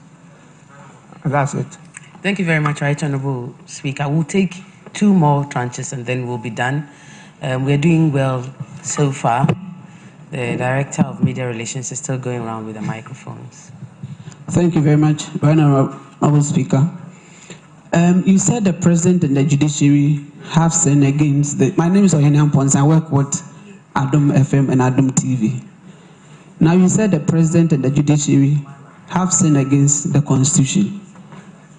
That's it. Thank you very much, Right Honourable Speaker. We'll take 2 more tranches and then we'll be done. We're doing well so far. The Director of Media Relations is still going around with the microphones. Thank you very much, Right Honourable Speaker. You said the President and the Judiciary have sinned against the... My name is Oyene Ampons. I work with Adom FM and Adom TV. Now, you said the President and the Judiciary have sinned against the Constitution.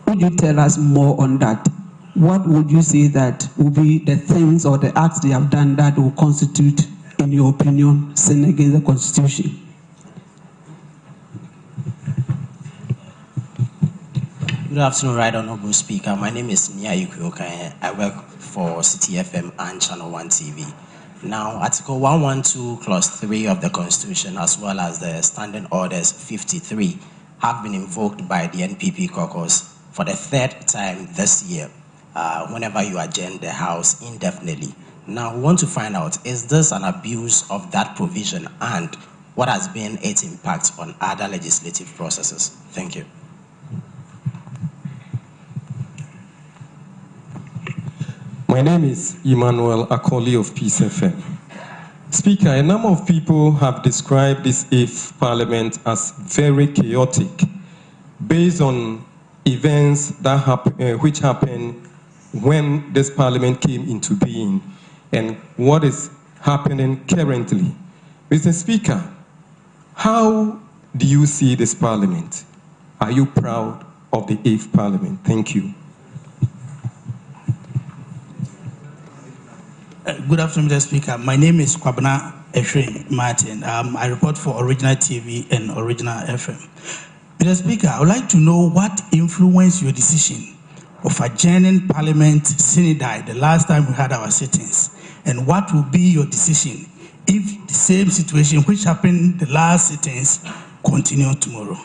Would you tell us more on that? What would you say that will be the things or the acts they have done that will constitute, in your opinion, sin against the Constitution? Good afternoon, Right Honourable Speaker. My name is Nia Yukuoka. I work for City FM and Channel 1 TV. Now, Article 112, Clause 3 of the Constitution, as well as the Standing Orders 53, have been invoked by the NPP caucus for the 3rd time this year, whenever you adjourn the House indefinitely. Now, we want to find out, is this an abuse of that provision, and what has been its impact on other legislative processes? Thank you. My name is Emmanuel Akoli of Peace FM. Speaker, a number of people have described this 8th Parliament as very chaotic, based on events that which happened when this Parliament came into being and what is happening currently. Mr. Speaker, how do you see this Parliament? Are you proud of the 8th Parliament? Thank you. Good afternoon, Mr. Speaker. My name is Kwabena Eshwe Martin. I report for Original TV and Original FM. Mr. Speaker, I would like to know what influenced your decision of adjourning Parliament sine die the last time we had our sittings, and what will be your decision if the same situation which happened the last sittings continue tomorrow?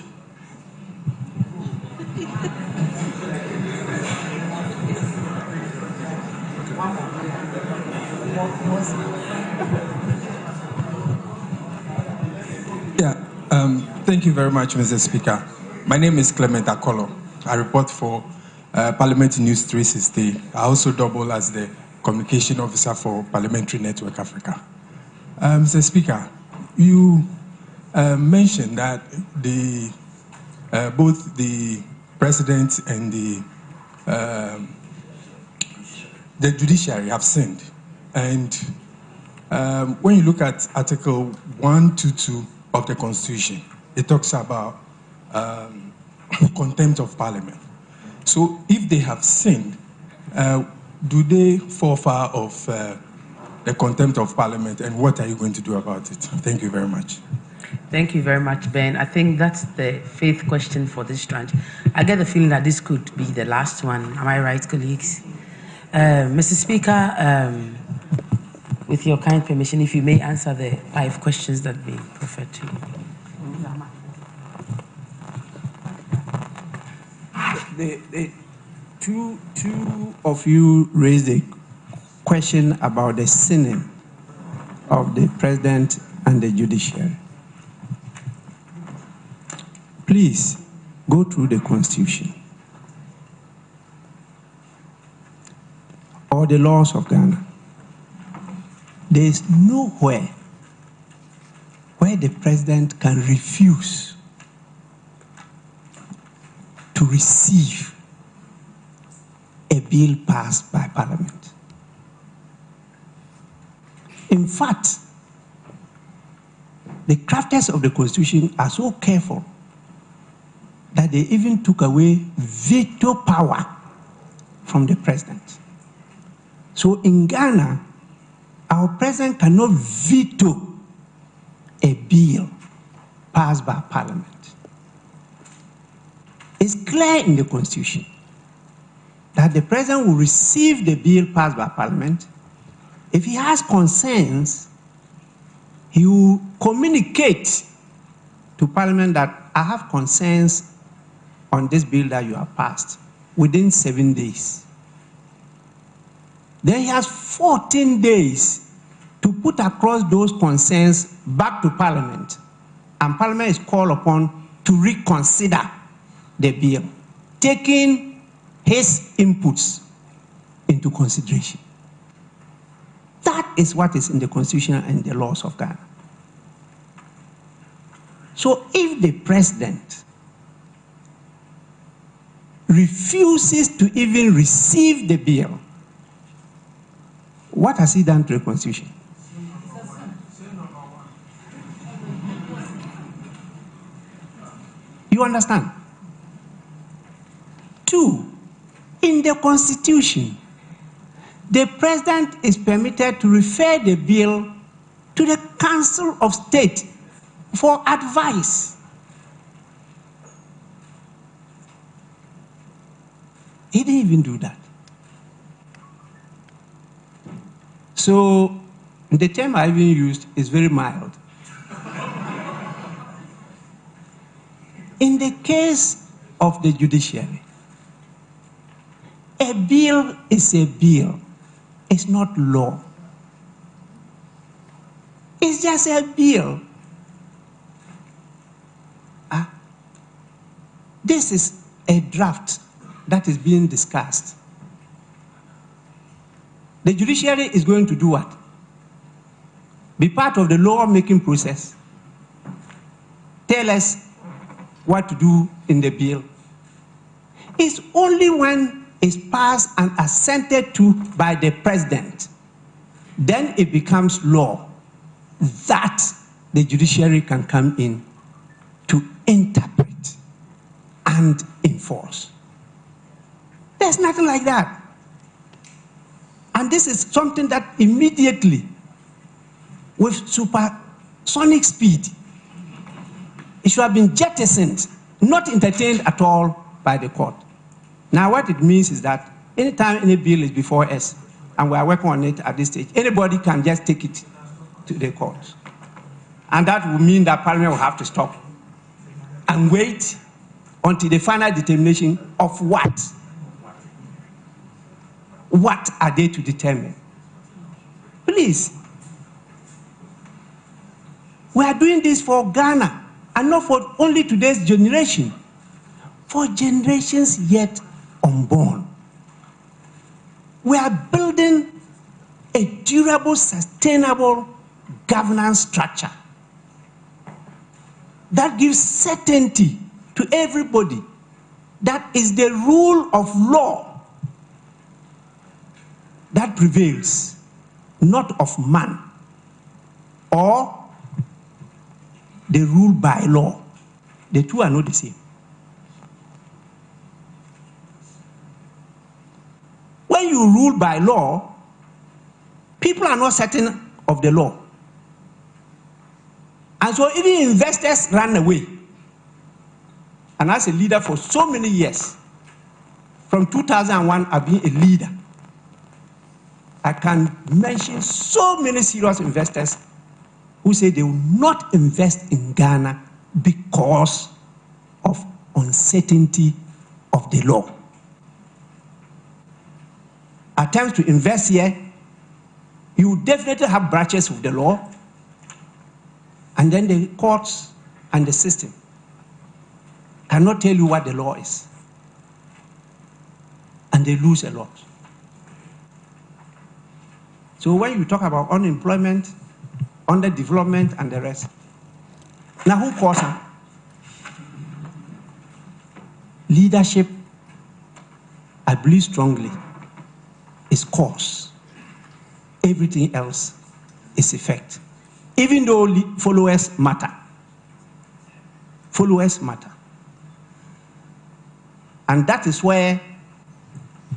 Thank you very much, Mr. Speaker. My name is Clement Akolo. I report for Parliament News 360. I also double as the Communication Officer for Parliamentary Network Africa. Mr. Speaker, you mentioned that both the President and the Judiciary have sinned. And when you look at Article 122 of the Constitution, it talks about contempt of Parliament. So if they have sinned, do they fall far of the contempt of Parliament, and what are you going to do about it? Thank you very much. Thank you very much, Ben. I think that's the 5th question for this tranche. I get the feeling that this could be the last one. Am I right, colleagues? Mr. Speaker, with your kind permission, if you may answer the 5 questions that have been proffered to you. The two of you raised a question about the sinning of the president and the judiciary. Please go through the Constitution or the laws of Ghana. There is nowhere where the president can refuse to receive a bill passed by Parliament. In fact, the crafters of the Constitution are so careful that they even took away veto power from the president. So in Ghana, our president cannot veto a bill passed by Parliament. It's clear in the Constitution that the president will receive the bill passed by Parliament. If he has concerns, he will communicate to Parliament that I have concerns on this bill that you have passed within 7 days. Then he has 14 days to put across those concerns back to Parliament, and Parliament is called upon to reconsider the bill, taking his inputs into consideration. That is what is in the Constitution and the laws of Ghana. So if the president refuses to even receive the bill, what has he done to the Constitution? You understand? 2, in the Constitution, the president is permitted to refer the bill to the Council of State for advice. He didn't even do that. So the term I even used is very mild. In the case of the judiciary, a bill is a bill. It's not law. It's just a bill. This is a draft that is being discussed. The judiciary is going to do what? Be part of the law-making process. Tell us what to do in the bill. It's only when it's passed and assented to by the president, then it becomes law, that the judiciary can come in to interpret and enforce. There's nothing like that. And this is something that immediately, with supersonic speed, it should have been jettisoned, not entertained at all by the court. Now what it means is that anytime any bill is before us, and we are working on it at this stage, anybody can just take it to the court. And that will mean that Parliament will have to stop and wait until the final determination of what? What are they to determine? Please. We are doing this for Ghana, and not for only today's generation, for generations yet unborn. We are building a durable, sustainable governance structure that gives certainty to everybody that is the rule of law that prevails, not of man, or the rule by law. The two are not the same. When you rule by law, people are not certain of the law. And so even investors run away. And as a leader for so many years, from 2001, I've been a leader. I can mention so many serious investors who say they will not invest in Ghana because of uncertainty of the law. Attempts to invest here, you will definitely have branches of the law, and then the courts and the system cannot tell you what the law is, and they lose a lot. So when you talk about unemployment, underdevelopment, and the rest, now who caused them? Leadership, I believe strongly, is cause. Everything else is effect. Even though followers matter. Followers matter. And that is where,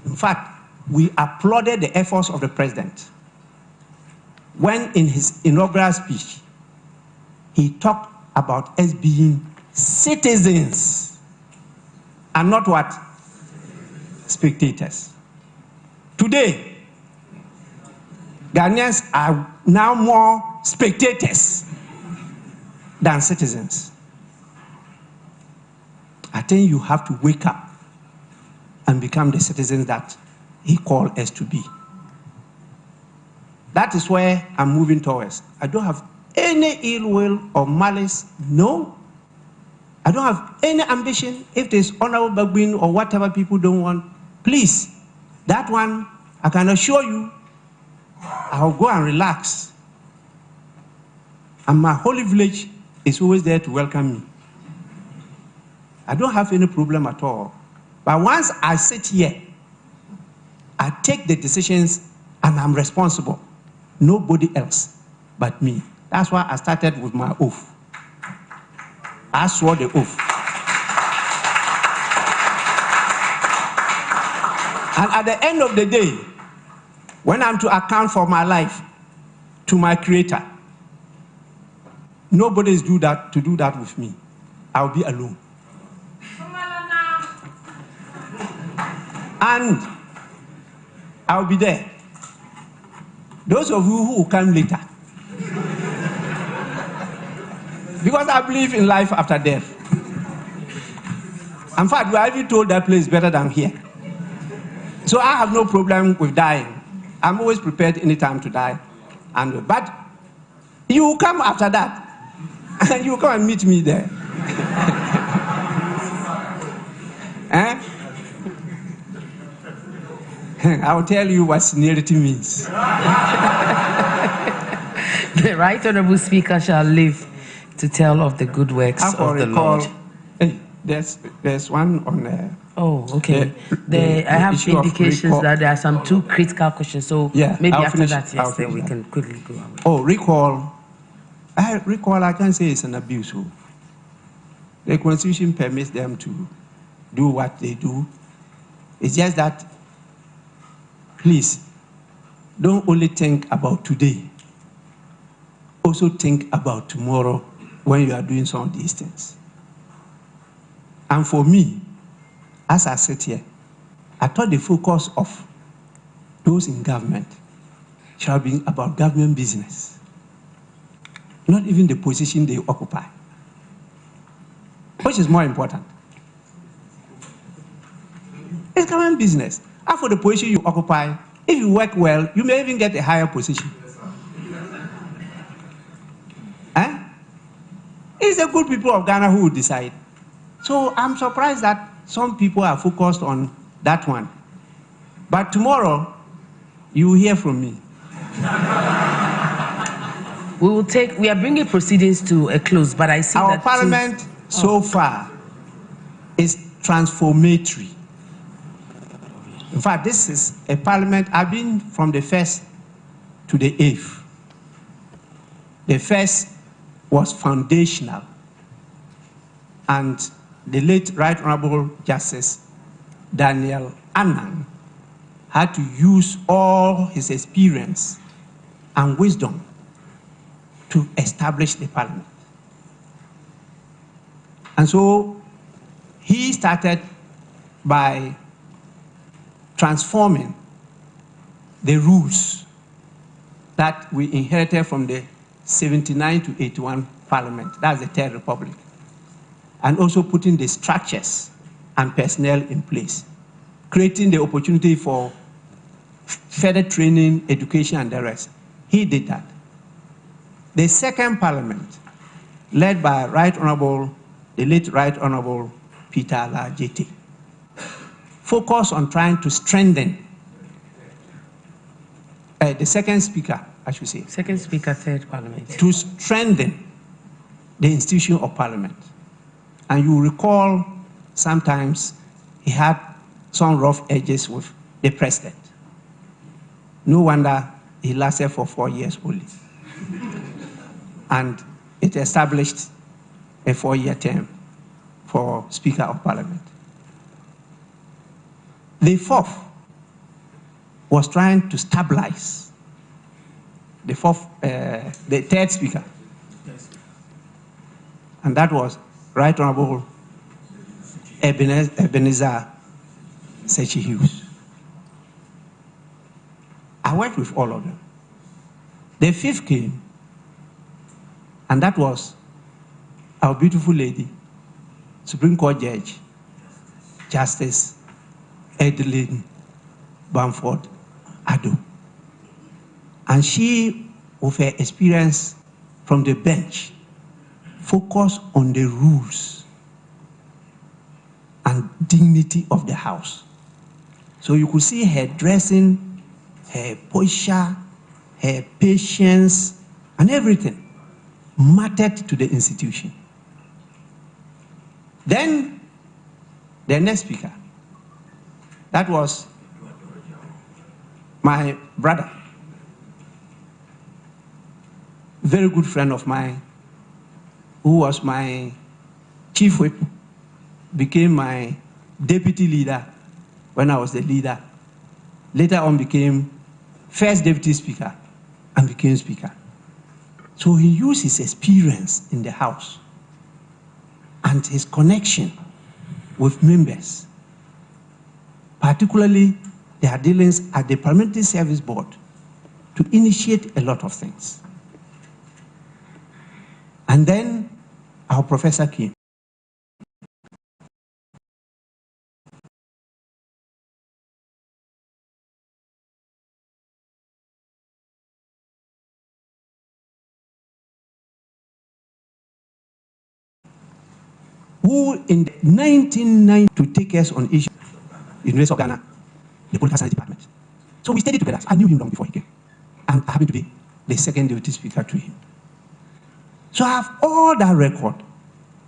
in fact, we applauded the efforts of the president when in his inaugural speech, he talked about us being citizens and not what? Spectators. Today, Ghanaians are now more spectators than citizens. I think you have to wake up and become the citizens that he called us to be. That is where I'm moving towards. I don't have any ill will or malice, no. I don't have any ambition. If there's Honorable Bagbin or whatever people don't want, please, that one, I can assure you, I'll go and relax. And my holy village is always there to welcome me. I don't have any problem at all. But once I sit here, I take the decisions and I'm responsible. Nobody else but me. That's why I started with my oath. I swore the oath. And at the end of the day, when I'm to account for my life to my Creator, nobody is to do that with me. I'll be alone. And I'll be there. Those of you who will come later. Because I believe in life after death. In fact, we are even told that place is better than here. So I have no problem with dying. I'm always prepared anytime to die. But you will come after that. And you will come and meet me there. Eh? I'll tell you what seniority means. The Right Honourable Speaker shall live to tell of the good works of the Lord. Hey, there's one on... oh, okay. I have indications that there are some two critical questions, so yeah, maybe I'll after finish, that, yes, then we can quickly go away. Oh, recall. I can't say it's an abuse. The Constitution permits them to do what they do. It's just that, please, don't only think about today. Also think about tomorrow when you are doing some of these things. And for me, as I sit here, I thought the focus of those in government shall be about government business, not even the position they occupy. Which is more important? It's government business. And for the position you occupy, if you work well, you may even get a higher position. It's the good people of Ghana who will decide. So I'm surprised that some people are focused on that one. But tomorrow, you will hear from me. We are bringing proceedings to a close, but I see our that parliament so far is transformatory. In fact, this is a parliament, I've been from the 1st to the 8th. The 1st was foundational. And the late Right Honourable Justice Daniel Annan had to use all his experience and wisdom to establish the parliament. And so he started by transforming the rules that we inherited from the 79 to 81 Parliament. That's the Third Republic. And also putting the structures and personnel in place, creating the opportunity for further training, education, and the rest. He did that. The second Parliament, led by the late Right Honorable Peter Ala-Jete, focused on trying to strengthen the second speaker, I should say. Second speaker, third Parliament. To strengthen the institution of Parliament. And you recall sometimes he had some rough edges with the president. No wonder he lasted for 4 years only. And it established a 4-year term for Speaker of Parliament. The fourth was trying to stabilize the third speaker. And that was Right Honorable Ebenezer Sechi Hughes. I worked with all of them. The fifth came, and that was our beautiful lady, Supreme Court Judge, Justice Edeline Bamford Ado. And she, with her experience from the bench, focused on the rules and dignity of the House. So you could see her dressing, her posture, her patience, and everything mattered to the institution. Then, the next speaker, that was my brother, very good friend of mine, who was my chief whip, became my deputy leader when I was the leader. Later on became first deputy speaker and became speaker. So he used his experience in the House and his connection with members, particularly their dealings at the Parliamentary Service Board, to initiate a lot of things. And then our professor came. Who in 1990 to take us on issues in the of Ghana, the political science department. So we studied together. I knew him long before he came. And I happened to be the second deputy speaker to him. So I have all that record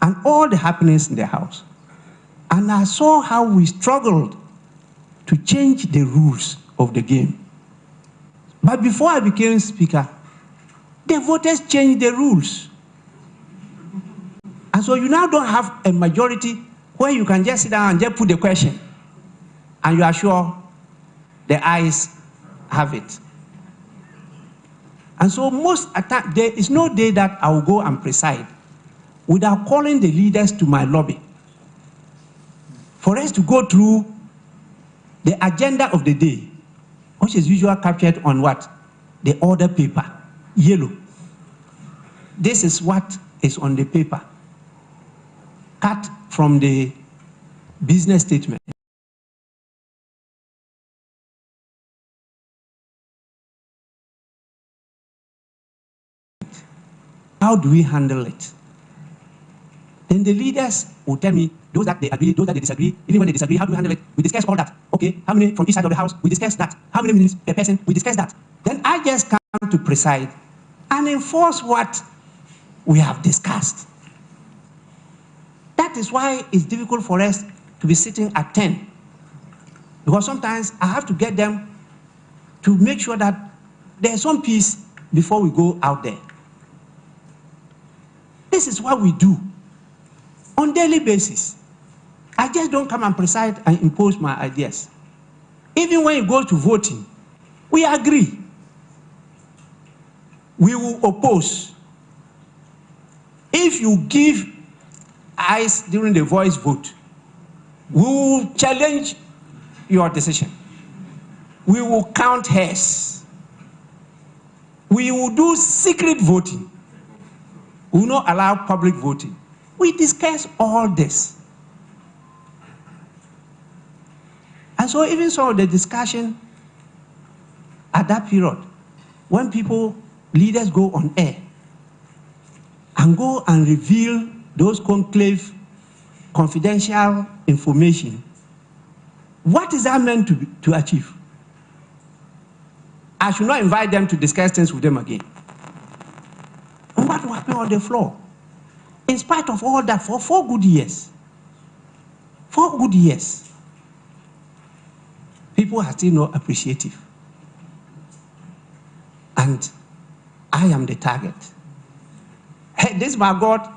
and all the happenings in the House. And I saw how we struggled to change the rules of the game. But before I became speaker, the voters changed the rules. And so you now don't have a majority where you can just sit down and just put the question, and you are sure the ayes have it. And so there is no day that I will go and preside without calling the leaders to my lobby for us to go through the agenda of the day, which is usually captured on what? The order paper, yellow. This is what is on the paper, cut from the business statement. How do we handle it? Then the leaders will tell me, those that they agree, those that they disagree, even when they disagree, how do we handle it? We discuss all that. Okay, how many from each side of the House? We discuss that. How many minutes per person? We discuss that. Then I just come to preside and enforce what we have discussed. That is why it's difficult for us to be sitting at 10. Because sometimes I have to get them to make sure that there's some peace before we go out there. This is what we do on a daily basis. I just don't come and preside and impose my ideas. Even when it goes to voting, we agree. We will oppose. If you give ayes during the voice vote, we will challenge your decision. we will count heads. We will do secret voting. We will not allow public voting. We discuss all this. And so even some of the discussion at that period, when leaders go on air and go and reveal those conclave confidential information, what is that meant to achieve? I should not invite them to discuss things with them again. And what will happen on the floor? In spite of all that, for 4 good years, 4 good years, people are still not appreciative. And I am the target. Hey, this is my God.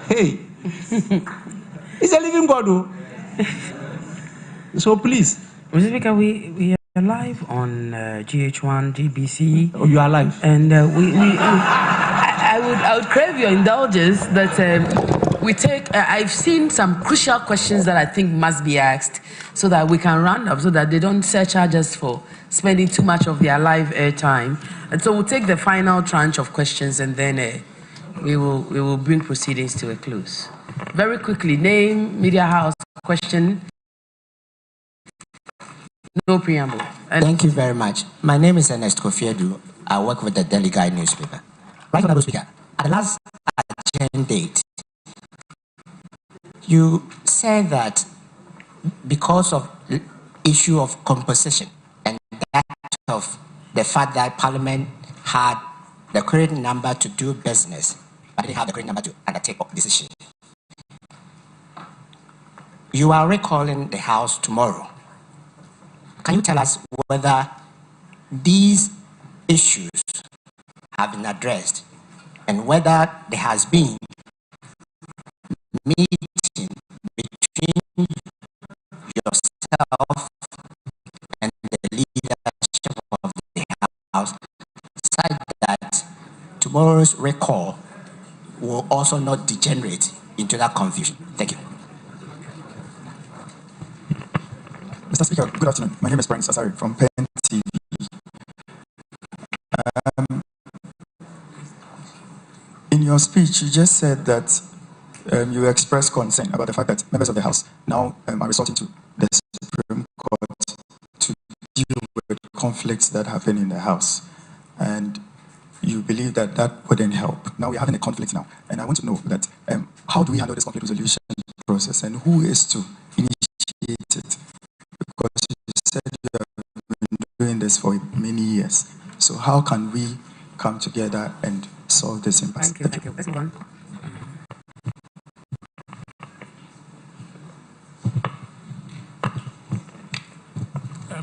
Hey, he's a living God, though. So please. Mr. Speaker, we are live on GH1, GBC. Oh, you are live. And I would crave your indulgence that we take. I've seen some crucial questions that I think must be asked so that we can round up, so that they don't surcharge us for spending too much of their live airtime. And so we'll take the final tranche of questions, and then we will bring proceedings to a close. Very quickly, name, media house, question. No preamble. Thank you very much. My name is Ernest Kofiedu. I work with the Daily Guide newspaper. Right, Honorable Speaker, at the last agenda date, you said that because of the issue of composition and that of the fact that Parliament had the correct number to do business, but didn't have the correct number to undertake decision, you are recalling the House tomorrow. Can you tell us whether these issues have been addressed and whether there has been meeting between yourself and the leadership of the House such that tomorrow's recall will also not degenerate into that confusion? Thank you. Mr. Speaker, good afternoon. My name is Brian Sasari from Pen TV. In your speech, you just said that you expressed concern about the fact that members of the House now are resorting to the Supreme Court to deal with conflicts that happen in the House. And you believe that that wouldn't help. Now we're having a conflict now. And I want to know that how do we handle this conflict resolution process and who is to initiate it? Because you said you have been doing this for many years. So how can we come together and solve this impasse? Thank you. Let's move on.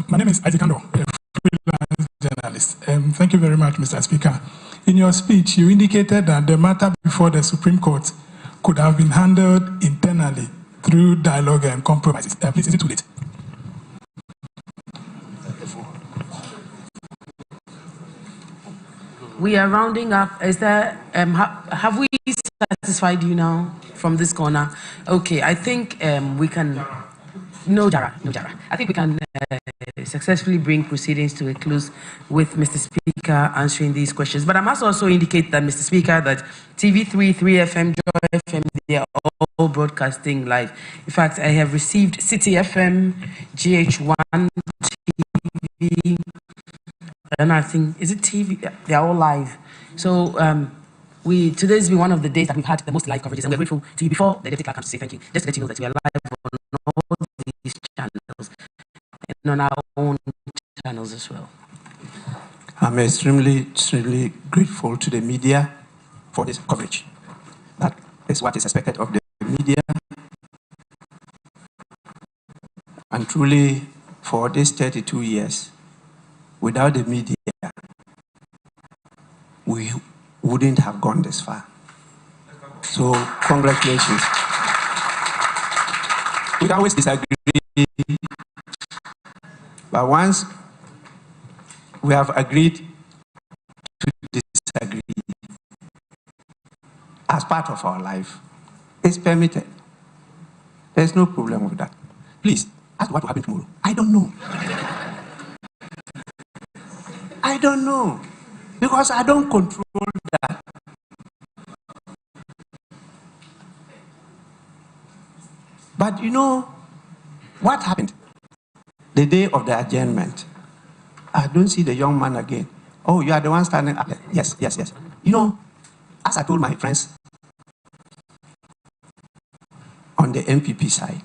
My name is Isaac Ando, a freelance journalist. Thank you very much, Mr. Speaker. In your speech, you indicated that the matter before the Supreme Court could have been handled internally through dialogue and compromises. Please, is it too late? We are rounding up. Is there? Have we satisfied you now from this corner? Okay, I think we can. No, Jara. I think we can successfully bring proceedings to a close with Mr. Speaker answering these questions. But I must also indicate that, Mr. Speaker, that TV3, 3FM, Joy FM, they are all broadcasting live. In fact, I have received City FM, GH1, TV, and I think, is it TV? They are all live. So today's been one of the days that we've had the most live coverages, and we're grateful to you. Before the deputy clerk comes to say thank you, just to let you know that we are live on all these channels and on our own channels as well. I'm extremely grateful to the media for this coverage. That is what is expected of the media. And truly, for these 32 years, without the media, we wouldn't have gone this far. So, congratulations. We can always disagree, but once we have agreed to disagree as part of our life, it's permitted. There's no problem with that. Please, ask what will happen tomorrow. I don't know. I don't know, because I don't control that. But you know what happened the day of the adjournment? I don't see the young man again. Oh, you are the one standing up there. Yes, yes, yes. You know, as I told my friends on the MPP side,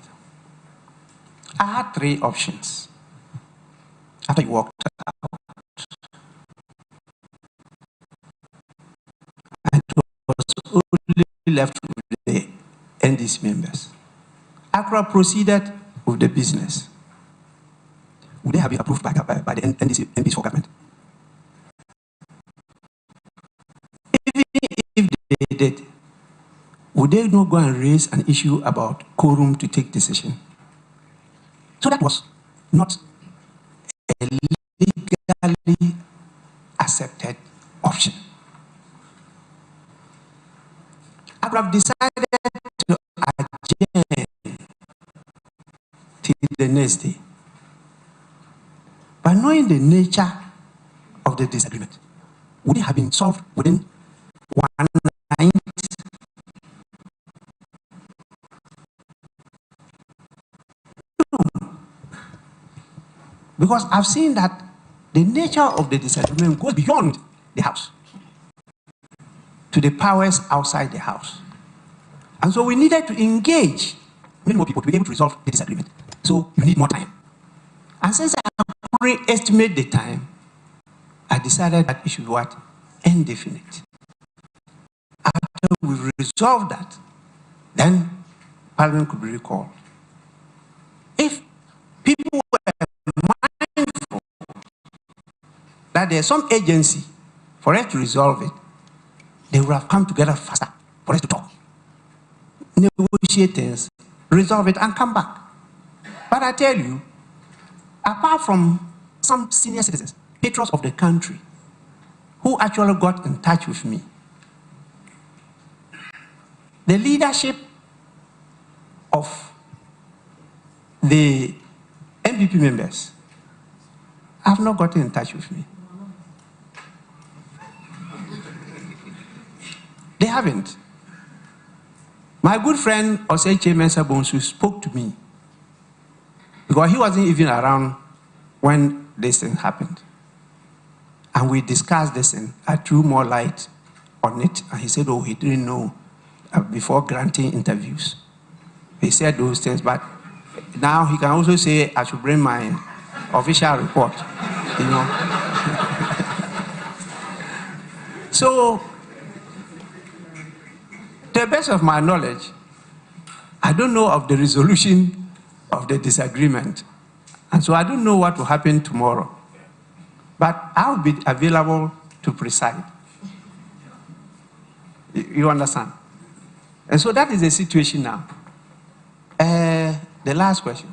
I had 3 options after you walked out. And it was only left with the NDC members. Accra proceeded with the business. Would they have been approved by the NDC MPs for government? Even if they did, would they not go and raise an issue about quorum to take decision? So that was not a legally accepted option. I could have decided to adjourn till the next day. But knowing the nature of the disagreement, would it have been solved within one night? No. Because I've seen that the nature of the disagreement goes beyond the House to the powers outside the House. And so we needed to engage many more people to be able to resolve the disagreement. So you need more time. And since I couldn't estimate the time, I decided that it should be what? Indefinite. After we resolved that, then Parliament could be recalled. If people were mindful that there's some agency for us to resolve it, they would have come together faster for us to talk, negotiate things, resolve it, and come back. But I tell you, apart from some senior citizens, patrons of the country, who actually got in touch with me, the leadership of the MPP members have not gotten in touch with me. They haven't. My good friend Oseche Mensah Bonsu spoke to me because he wasn't even around when this thing happened. And we discussed this and I threw more light on it. And he said, oh, he didn't know before granting interviews. He said those things, but now he can also say, I should bring my official report, you know. So, to the best of my knowledge, I don't know of the resolution of the disagreement. And so I don't know what will happen tomorrow. But I'll be available to preside. You understand? And so that is the situation now. The last question.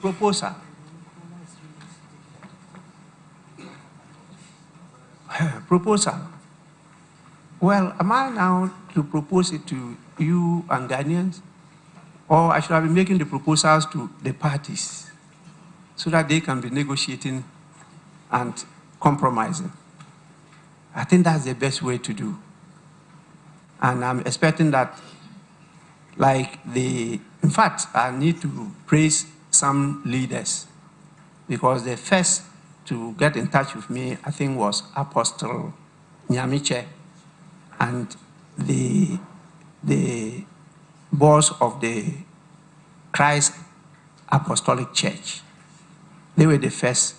Proposal. Proposal. Well, am I now to propose it to you and Ghanaians? Or I should have been making the proposals to the parties so that they can be negotiating and compromising? I think that's the best way to do. And I'm expecting that, in fact, I need to praise some leaders because the first to get in touch with me, I think, was Apostle Nyamiche and the boss of the Christ Apostolic Church. They were the first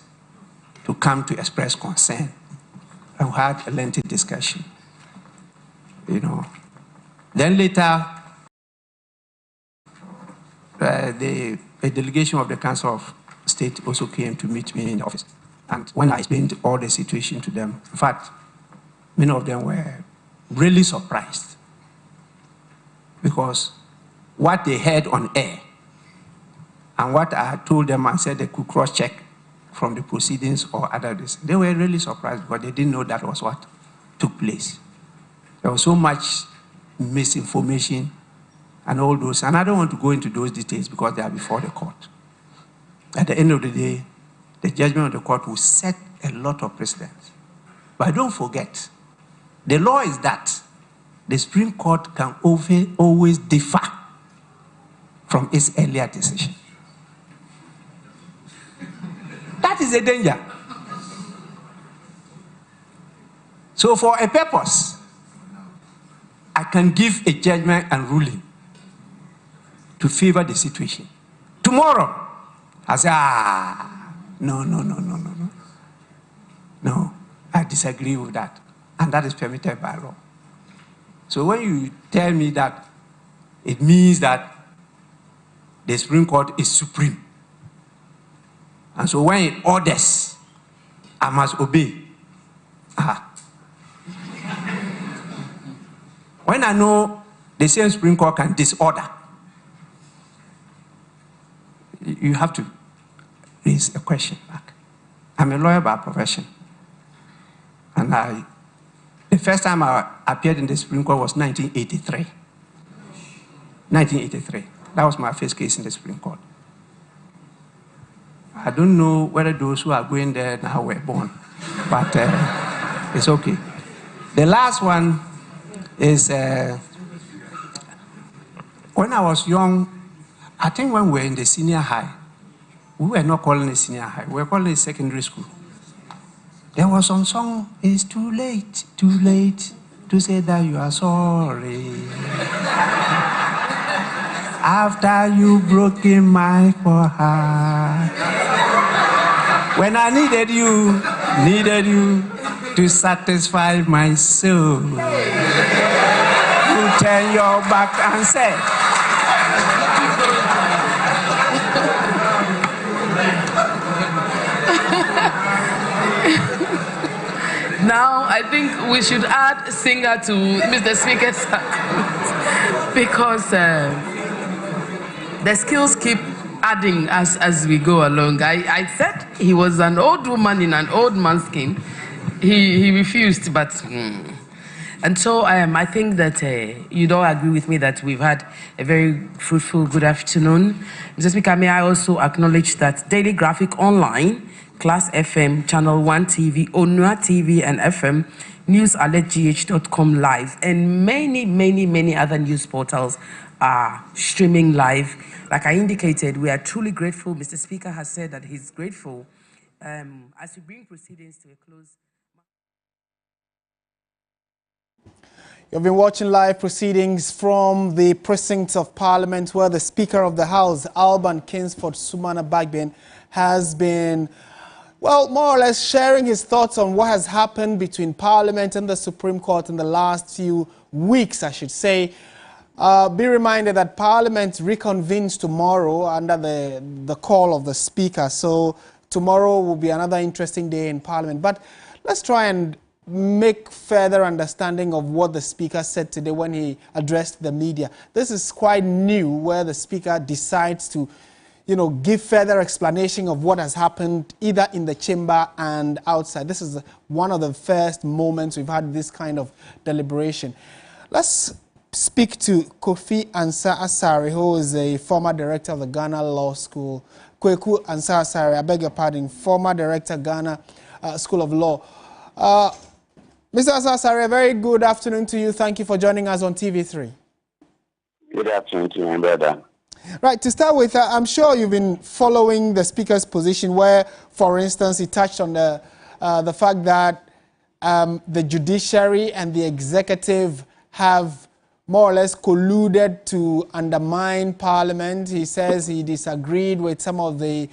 to come to express concern and had a lengthy discussion. You know. Then later, a delegation of the Council of State also came to meet me in the office. And when I explained all the situation to them, in fact, many of them were really surprised because what they heard on air and what I told them and said they could cross-check from the proceedings or other things, they were really surprised because they didn't know that was what took place. There was so much misinformation and all those, and I don't want to go into those details because they are before the court. At the end of the day, the judgment of the court will set a lot of precedents. But don't forget, the law is that the Supreme Court can always differ from its earlier decision. That is a danger. So for a purpose, I can give a judgment and ruling to favor the situation. Tomorrow, I say, no. No, I disagree with that. And that is permitted by law. So when you tell me that, it means that the Supreme Court is supreme. And so when it orders, I must obey. When I know the same Supreme Court can disorder, you have to raise a question back. I'm a lawyer by profession. And the first time I appeared in the Supreme Court was 1983. 1983. That was my first case in the Supreme Court. I don't know whether those who are going there now were born, but it's okay. The last one is when I was young, I think when we were in the senior high, we were not calling it senior high, we were calling it secondary school. There was some song, it's too late to say that you are sorry. After you broken my heart. When I needed you to satisfy my soul. You turn your back and said, now, I think we should add singer to Mr. Speaker's because the skills keep adding as we go along. I said he was an old woman in an old man's skin. He refused, but... And so I think that you'd all agree with me that we've had a very fruitful good afternoon. Mr. Speaker, may I also acknowledge that Daily Graphic Online, Class FM, Channel 1 TV, Onua TV and FM, newsalertgh.com live, and many other news portals are streaming live. Like I indicated, we are truly grateful. Mr. Speaker has said that he's grateful. As we bring proceedings to a close... You've been watching live proceedings from the precincts of Parliament, where the Speaker of the House, Alban Bagbin, has been, well, more or less sharing his thoughts on what has happened between Parliament and the Supreme Court in the last few weeks, I should say. Be reminded that Parliament reconvenes tomorrow under the call of the Speaker. So tomorrow will be another interesting day in Parliament. But let's try and make further understanding of what the Speaker said today when he addressed the media. This is quite new, where the Speaker decides to, give further explanation of what has happened either in the chamber and outside. This is one of the first moments we've had this kind of deliberation. Let's speak to Kofi Ansah Asare, who is a former director of the Ghana Law School. Kweku Ansah Asare, I beg your pardon, former director, Ghana School of Law. Mr. Ansah Asare, a very good afternoon to you. Thank you for joining us on TV3. Good afternoon to you, my brother. Right, to start with, I'm sure you've been following the Speaker's position where, for instance, he touched on the fact that the judiciary and the executive have more or less colluded to undermine Parliament. He says he disagreed with some of the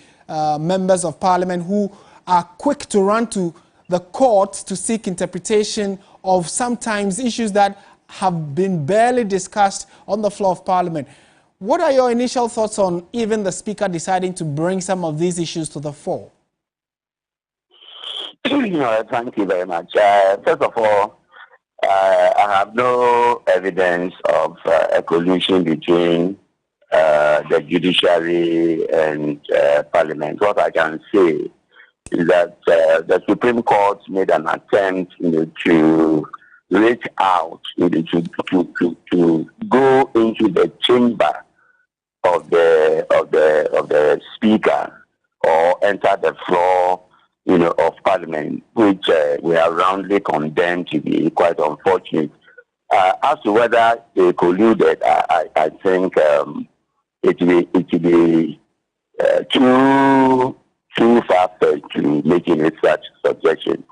members of Parliament who are quick to run to the court to seek interpretation of sometimes issues that have been barely discussed on the floor of Parliament. What are your initial thoughts on even the Speaker deciding to bring some of these issues to the fore? Thank you very much. First of all, I have no evidence of a collusion between the judiciary and Parliament. What I can say is that the Supreme Court made an attempt to reach out, to go into the chamber of the Speaker or enter the floor, of Parliament, which we are roundly condemned to be quite unfortunate. As to whether they colluded, I think it will be too far-fetched to make any such suggestion.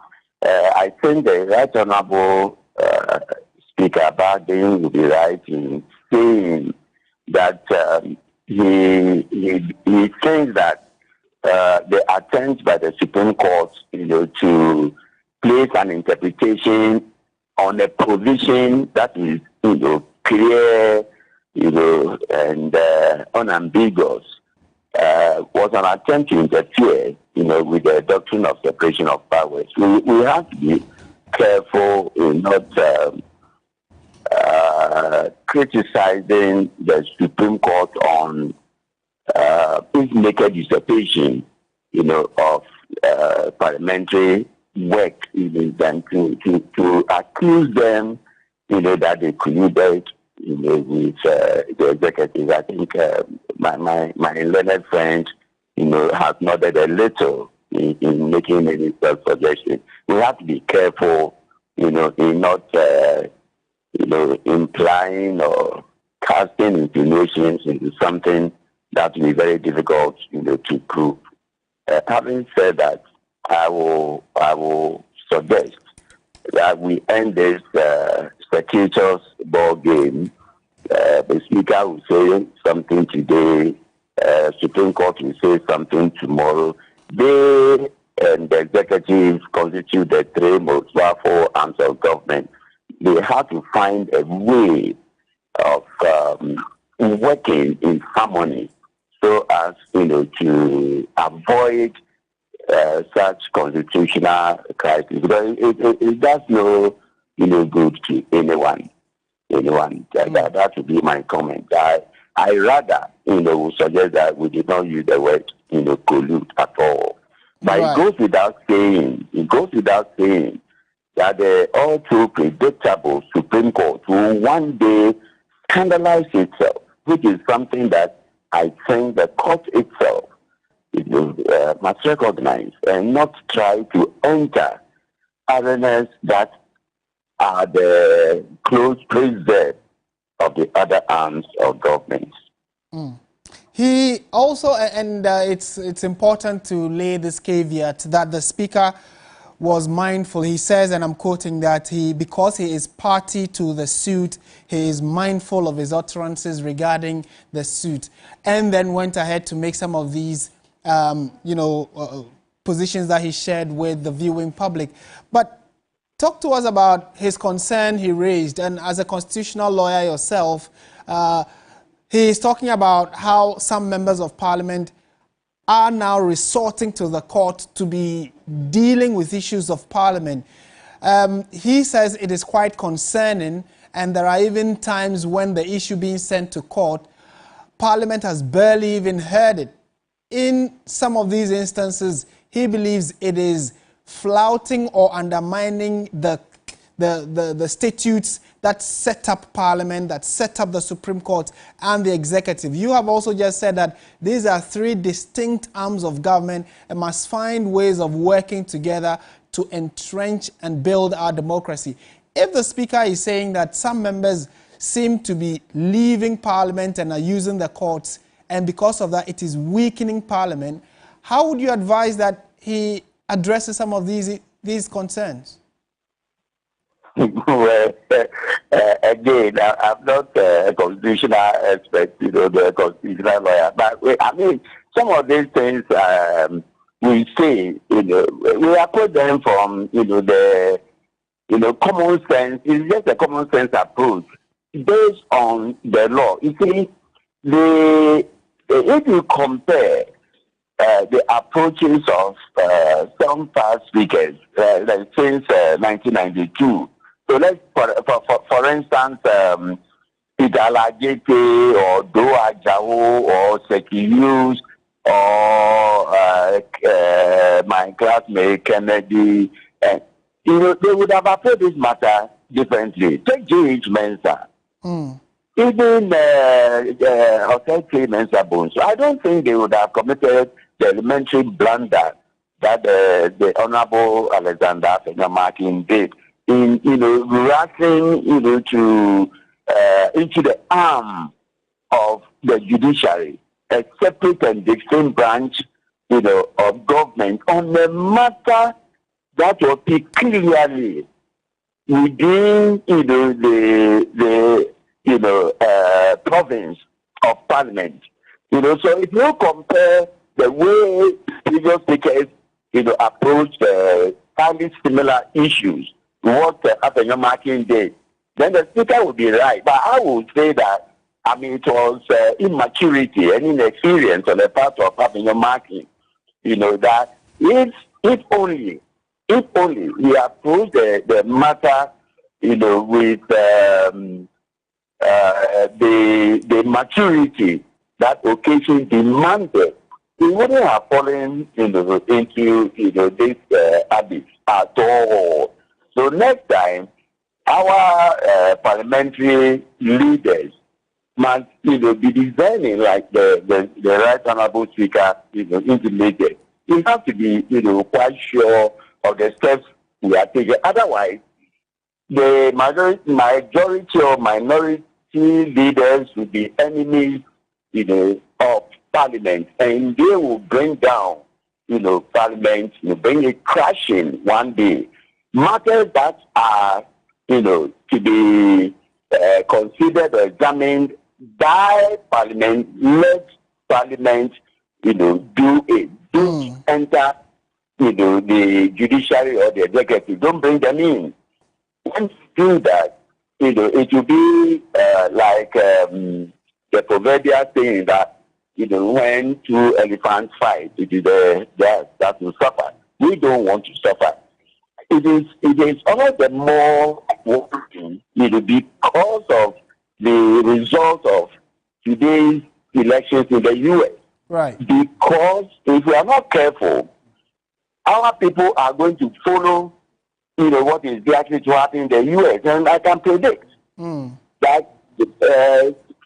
I think the Right Honourable Speaker Bagbin will be right in saying that he thinks that the attempt by the Supreme Court, to place an interpretation on a provision that is, clear, and unambiguous, was an attempt to interfere, with the doctrine of separation of powers. We have to be careful in not criticizing the Supreme Court on its naked usurpation, of parliamentary work, than to accuse them, that they colluded, with the executive. I think my learned friend, has nodded a little in making any suggestion. We have to be careful, in not, implying or casting insinuations into something that will be very difficult, to prove. Having said that, I will suggest that we end this circuitous ball game. The Speaker will say something today, Supreme Court will say something tomorrow. They and the executive constitute the three most powerful arms of government. They have to find a way of working in harmony so as to avoid such constitutional crisis, because it does no good to anyone. That would be my comment. I rather suggest that we did not use the word collude at all. But right. It goes without saying that the all too predictable Supreme Court will one day scandalize itself, which is something that I think the court itself must recognize and not try to enter arenas that are the close preserve of the other arms of government. He also, and it's important to lay this caveat that the Speaker was mindful. He says, and I'm quoting, that because he is party to the suit, he is mindful of his utterances regarding the suit, and then went ahead to make some of these positions that he shared with the viewing public. But talk to us about his concern he raised, and as a constitutional lawyer yourself, he is talking about how some members of Parliament are now resorting to the court to be dealing with issues of Parliament. He says it is quite concerning, and there are even times when the issue being sent to court, Parliament has barely even heard it. In some of these instances, he believes it is flouting or undermining the statutes that set up Parliament, that set up the Supreme Court and the executive. You have also just said that these are three distinct arms of government and must find ways of working together to entrench and build our democracy. If the Speaker is saying that some members seem to be leaving Parliament and are using the courts, and because of that it is weakening Parliament, how would you advise that he addresses some of these concerns? Well, again, I'm not a constitutional expert, the constitutional lawyer, but I mean, some of these things we say, we approach them from, the, common sense. It's just a common sense approach based on the law. You see, if you compare the approaches of some past speakers since 1992. So let's, for instance, Peter Alagete or Doa Jao or Sekirius or my classmate Kennedy, they would have approached this matter differently. Take J.H. Mensah. Even Hotel Mensah Bones. I don't think they would have committed the elementary blunder that the Honorable Alexander Fenyamarkin did in, rushing, to into the arm of the judiciary, a separate and distinct branch, of government on a matter that was peculiarly within, the province of Parliament. So if you compare the way previous speakers, approached highly similar issues to what Afenyamarkin did, then the speaker would be right. But I would say that, it was immaturity and inexperience on the part of Afenyamarkin, that if only we approach the matter, with the maturity that occasion demanded, we wouldn't have fallen into this habit at all. So next time, our parliamentary leaders must be designing like the right honorable speaker intimated. We have to be quite sure of the steps we are taking. Otherwise, the majority or minority leaders will be enemies of Parliament, and they will bring down Parliament, bring it crashing one day. Matters that are to be considered or examined by Parliament, let Parliament do it. Don't enter the judiciary or the executive. Don't bring them in. Once you do that, it will be like the proverbial saying that when two elephants fight, it is that will suffer. We don't want to suffer. It is all the more worrying, because of the result of today's elections in the U.S. Right. Because if we are not careful, our people are going to follow, what is likely to happen in the U.S. And I can predict that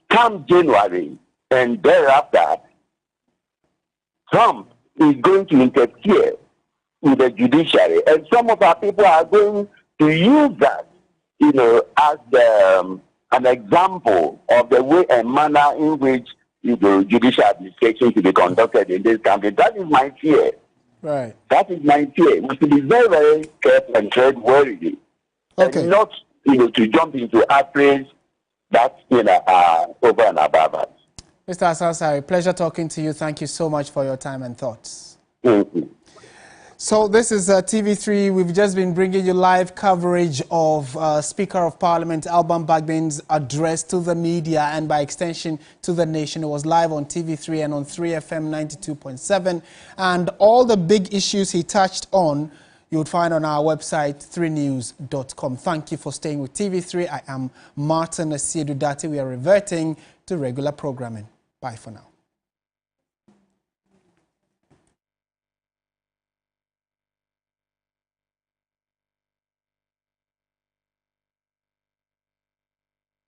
come January and thereafter, Trump is going to interfere with the judiciary, and some of our people are going to use that, as an example of the way and manner in which judicial administration should be conducted in this country. That is my fear. Right. That is my fear. We should be very, very careful and tread warily, and not, to jump into outrage that are over and above us. Mr. Asasari, pleasure talking to you. Thank you so much for your time and thoughts. So this is TV3. We've just been bringing you live coverage of Speaker of Parliament Alban Bagbin's address to the media and by extension to the nation. It was live on TV3 and on 3FM 92.7. And all the big issues he touched on, you would find on our website, 3news.com. Thank you for staying with TV3. I am Martin Asiedu Dati. We are reverting to regular programming. Bye for now.